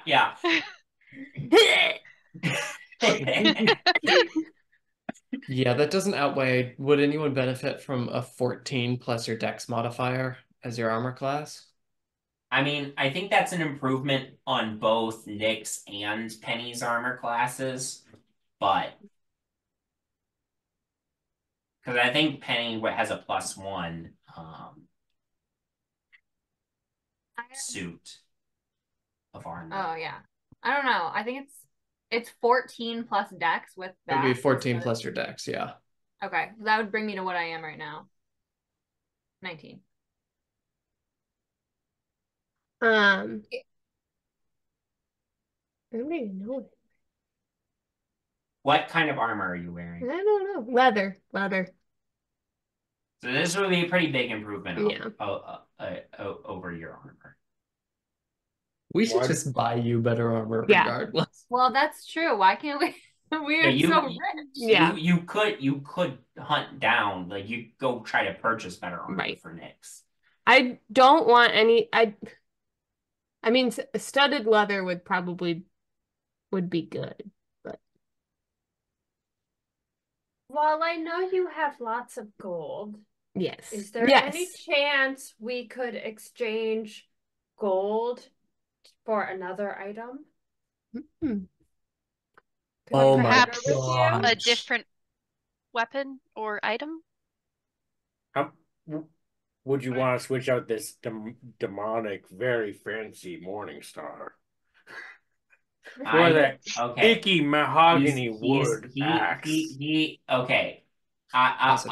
Yeah, that doesn't outweigh. Would anyone benefit from a 14 plus your dex modifier as your armor class? I mean, I think that's an improvement on both Nyx and Penny's armor classes, but because I think Penny has a +1 suit of armor. Oh yeah. I don't know. I think it's 14 plus dex with It would that. be 14 plus your dex, yeah. Okay. That would bring me to what I am right now. 19. I don't even know it. What kind of armor are you I wearing? don't know. Leather. So this would be a pretty big improvement Yeah. over your armor. We should Why- just buy you better armor Yeah. regardless. Well, that's true. Why can't we? We Yeah, are you, so you- rich. Yeah. You could hunt down, like you go try to purchase better armor Right. for Nyx. I don't want any. I mean, studded leather would be good, but While I know you have lots of gold, yes. is there any chance we could exchange gold for another item? Hmm. Could Oh I my barter Perhaps with you? a gosh. different weapon or item? How, would you want to switch out this demonic, very fancy Morning Star for that Okay. icky mahogany He's wood axe? okay. Listen.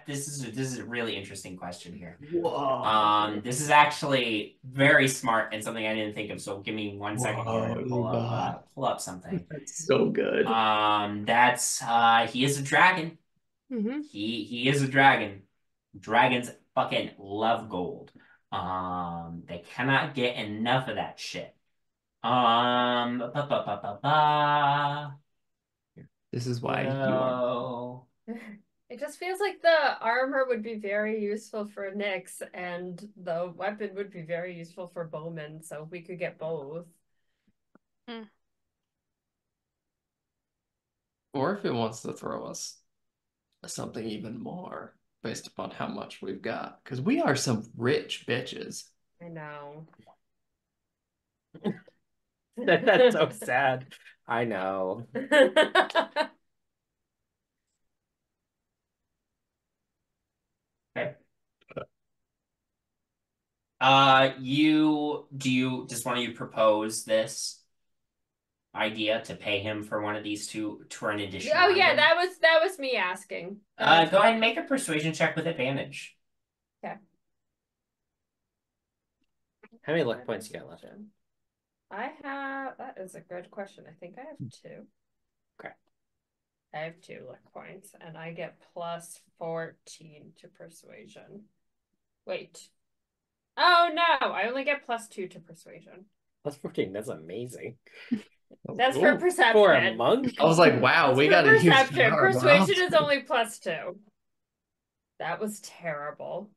This is a really interesting question here. Whoa. This is actually very smart and something I didn't think of. So give me 1 second here to Whoa, pull up something. that's so good. He is a dragon. Mm-hmm. He is a dragon. Dragons fucking love gold. They cannot get enough of that shit. Ba, ba, ba, ba, ba. This is why you are. No. It just feels like the armor would be very useful for Nyx, and the weapon would be very useful for Bowmin, so we could get both. Or if it wants to throw us something even more based upon how much we've got. Because we are some rich bitches. I know. That's so sad. I know. Okay. Do you just want to propose this idea to pay him for one of these two for an additional Oh yeah, item? that was me asking. Go ahead and make a persuasion check with advantage. Okay. How many luck points you got left? That is a good question. I think I have 2. Okay. I have 2 luck points, and I get plus 14 to persuasion. Wait. Oh no, I only get plus 2 to persuasion. Plus 14. That's amazing. That's for Ooh. perception. For a monk? I was like, wow, That's we for got to use perception. Jinarra Persuasion is Darling. only plus 2. That was terrible.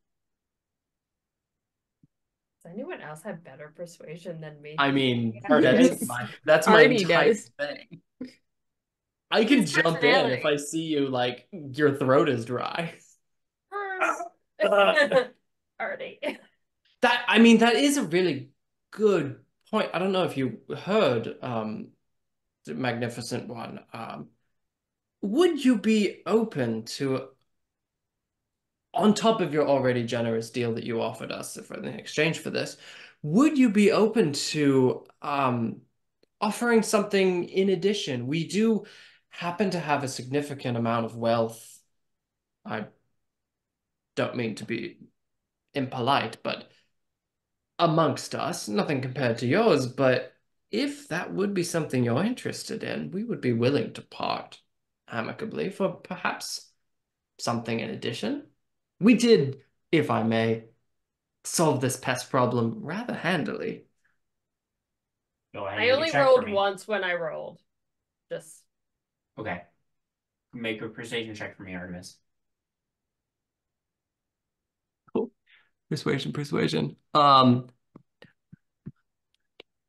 Does anyone else have better persuasion than me? I mean, Artemis. that's my Artie entire does. thing. I can His jump in if personality. I see you like your throat is dry. Artie. That is a really good point. I don't know if you heard the Magnificent One. Would you be open to, on top of your already generous deal that you offered us for in exchange for this, would you be open to offering something in addition? We do happen to have a significant amount of wealth. I don't mean to be impolite, but amongst us, nothing compared to yours, but if that would be something you're interested in, we would be willing to part amicably for perhaps something in addition. We did, if I may, solve this pest problem rather handily. Go ahead and I make a only check for rolled me. once when I rolled. Just Okay. Make a persuasion check for me, Artemis. Cool. Persuasion.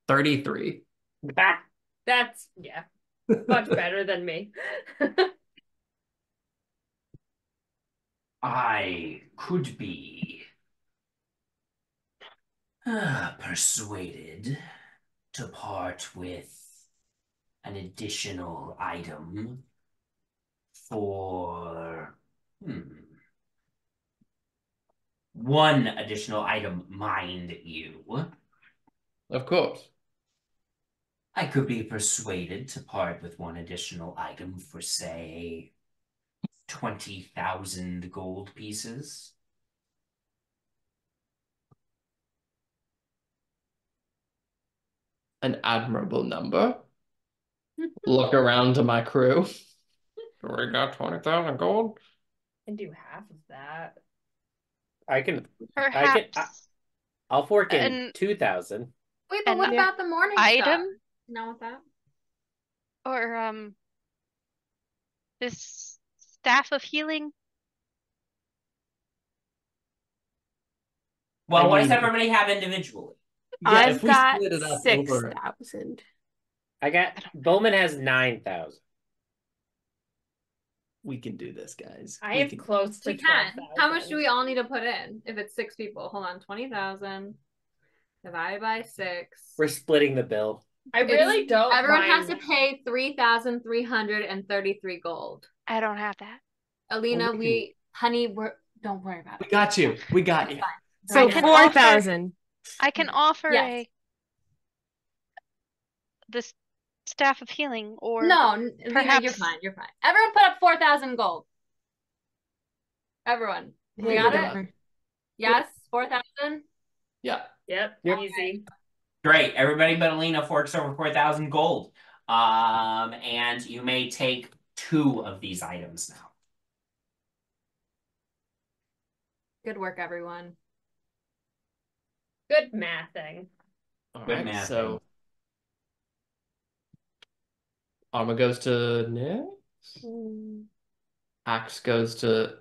33. that's much better than me. I could be persuaded to part with an additional item for one additional item, mind you. Of course. I could be persuaded to part with one additional item for, say, 20,000 gold pieces. an admirable number. Look around to my crew. We got 20,000 gold. And do half of that. Perhaps I'll fork in an 2,000. Wait, but An what about the morning item stuff? No, with that. or this staff of healing. Well, I what does mean, everybody have individually? yeah, I've if we got split it up over, 6,000. Bowmin has 9,000. we can do this, guys. I We have can. close to We can. 12,000. How much do we all need to put in if it's 6 people? Hold on, 20,000 divided by 6. We're splitting the bill. I really don't Everyone mind. has to pay 3,333 gold. I don't have that. Alina, Well, honey, don't worry about We it. got you. We got you. So I can 4,000. I can offer Yes. this staff of healing, or No, Alina, perhaps you're fine. You're fine. Everyone put up 4,000 gold. Everyone. We Yeah, got whatever. it? Yes? 4,000? Yeah. Yep, Yep. easy. Great. Everybody but Elina forks over 4,000 gold. And you may take 2 of these items now. Good work, everyone. Good mathing. All Good right. math. So armor goes to Nyx. Axe goes to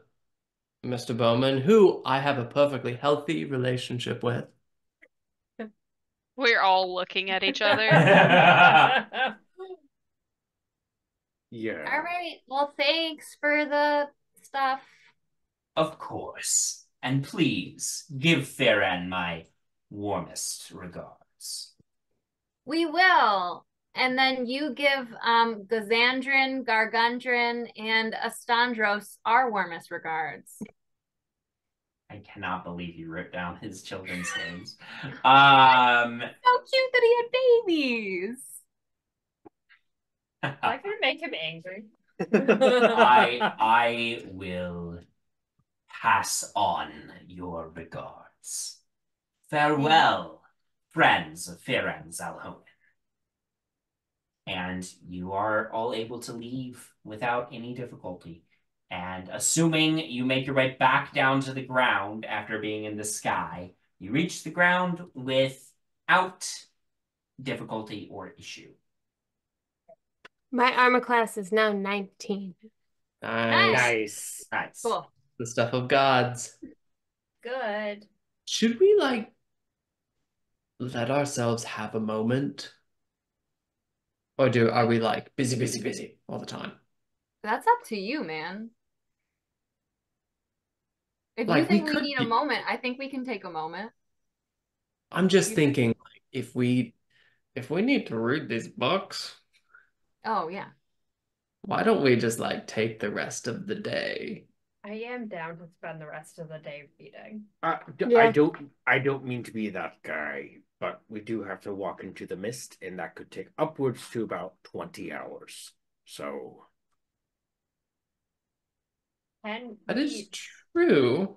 Mr. Bowmin, who I have a perfectly healthy relationship with. we're all looking at each other. Yeah. All right. Well, thanks for the stuff. Of course. And please give Farran my warmest regards. We will. And then you give Gazandrin, Gargundrin, and Astandros our warmest regards. I cannot believe you wrote down his children's names. So cute that he had babies. I could make him angry. I will pass on your regards. Farewell, friends of Farran Zalhonen. And you are all able to leave without any difficulty. And assuming you make your way back down to the ground after being in the sky, you reach the ground without difficulty or issue. My armor class is now 19. Nice. Nice. Cool. The stuff of gods. Good. Should we let ourselves have a moment? Or are we busy all the time? That's up to you, man. If you We think we could need a moment, I think we can take a moment. I'm just thinking if we need to read these books, Oh, yeah. why don't we just take the rest of the day? I am down to spend the rest of the day reading. Yeah. I don't mean to be that guy, but we do have to walk into the mist, and that could take upwards to about 20 hours. So And That is we true.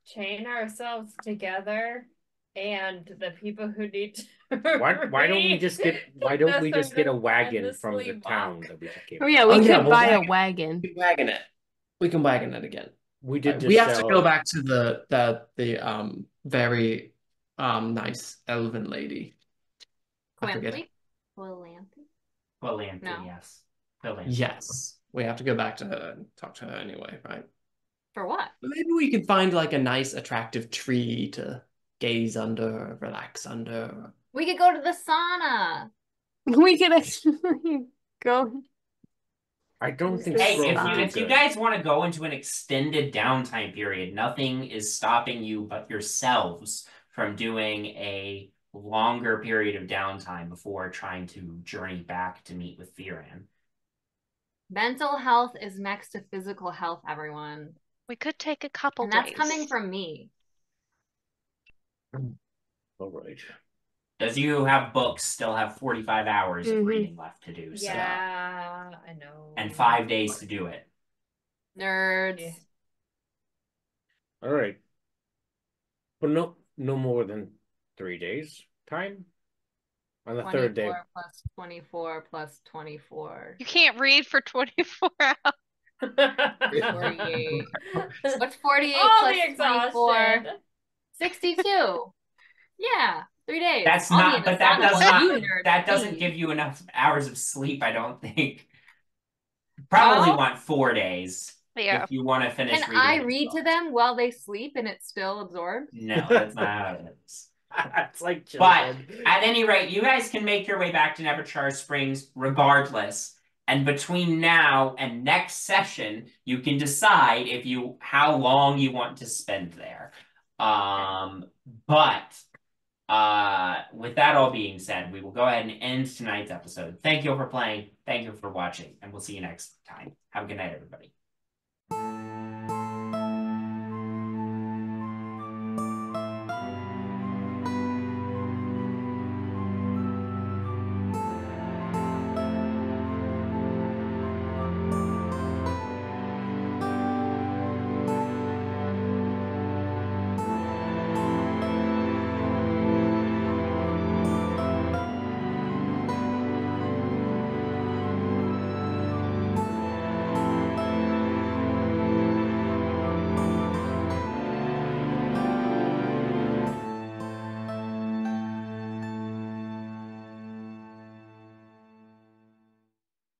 chain ourselves together and the people who need to why don't we just get a wagon from the endlessly town walk. that we came Oh, yeah, from? we yeah, could we'll buy a wagon. wagon. We can wagon it again. We did We just have to sell go back to the very nice elven lady. I forget. Quilanthe? No. Yes. Quilanthe. Yes. We have to go back to her and talk to her anyway, right? For what? Maybe we could find a nice attractive tree to gaze under or relax under. We could go to the sauna. We could actually go. I don't think Hey, scrolls would do if you good. guys want to go into an extended downtime period, nothing is stopping you but yourselves from doing a longer period of downtime before trying to journey back to meet with Farran. Mental health is next to physical health, everyone. We could take a couple And that's days. coming from me. All right. Does you have books still have 45 hours of reading left to do? So. Yeah, I know. And 5 days to do it. Nerds. Yeah. All right. But no more than 3 days time. On the third day. 24 plus 24 plus 24. You can't read for 24 hours. 48. What's 48 All plus the 24? exhaustion. 62. Yeah, 3 days. That's I'll be not, in but the that sauna does while you not, nerds that doesn't leave. give you enough hours of sleep, I don't think. Probably Oh. want 4 days Yeah. if you want to finish Can reading I these read to books. them while they sleep and it's still absorbed? No, that's not how it is. It's like But children. at any rate, you guys can make your way back to Neverchar Springs regardless. And between now and next session, you can decide how long you want to spend there. But with that all being said, we will go ahead and end tonight's episode. Thank you all for playing. Thank you for watching, and we'll see you next time. Have a good night, everybody.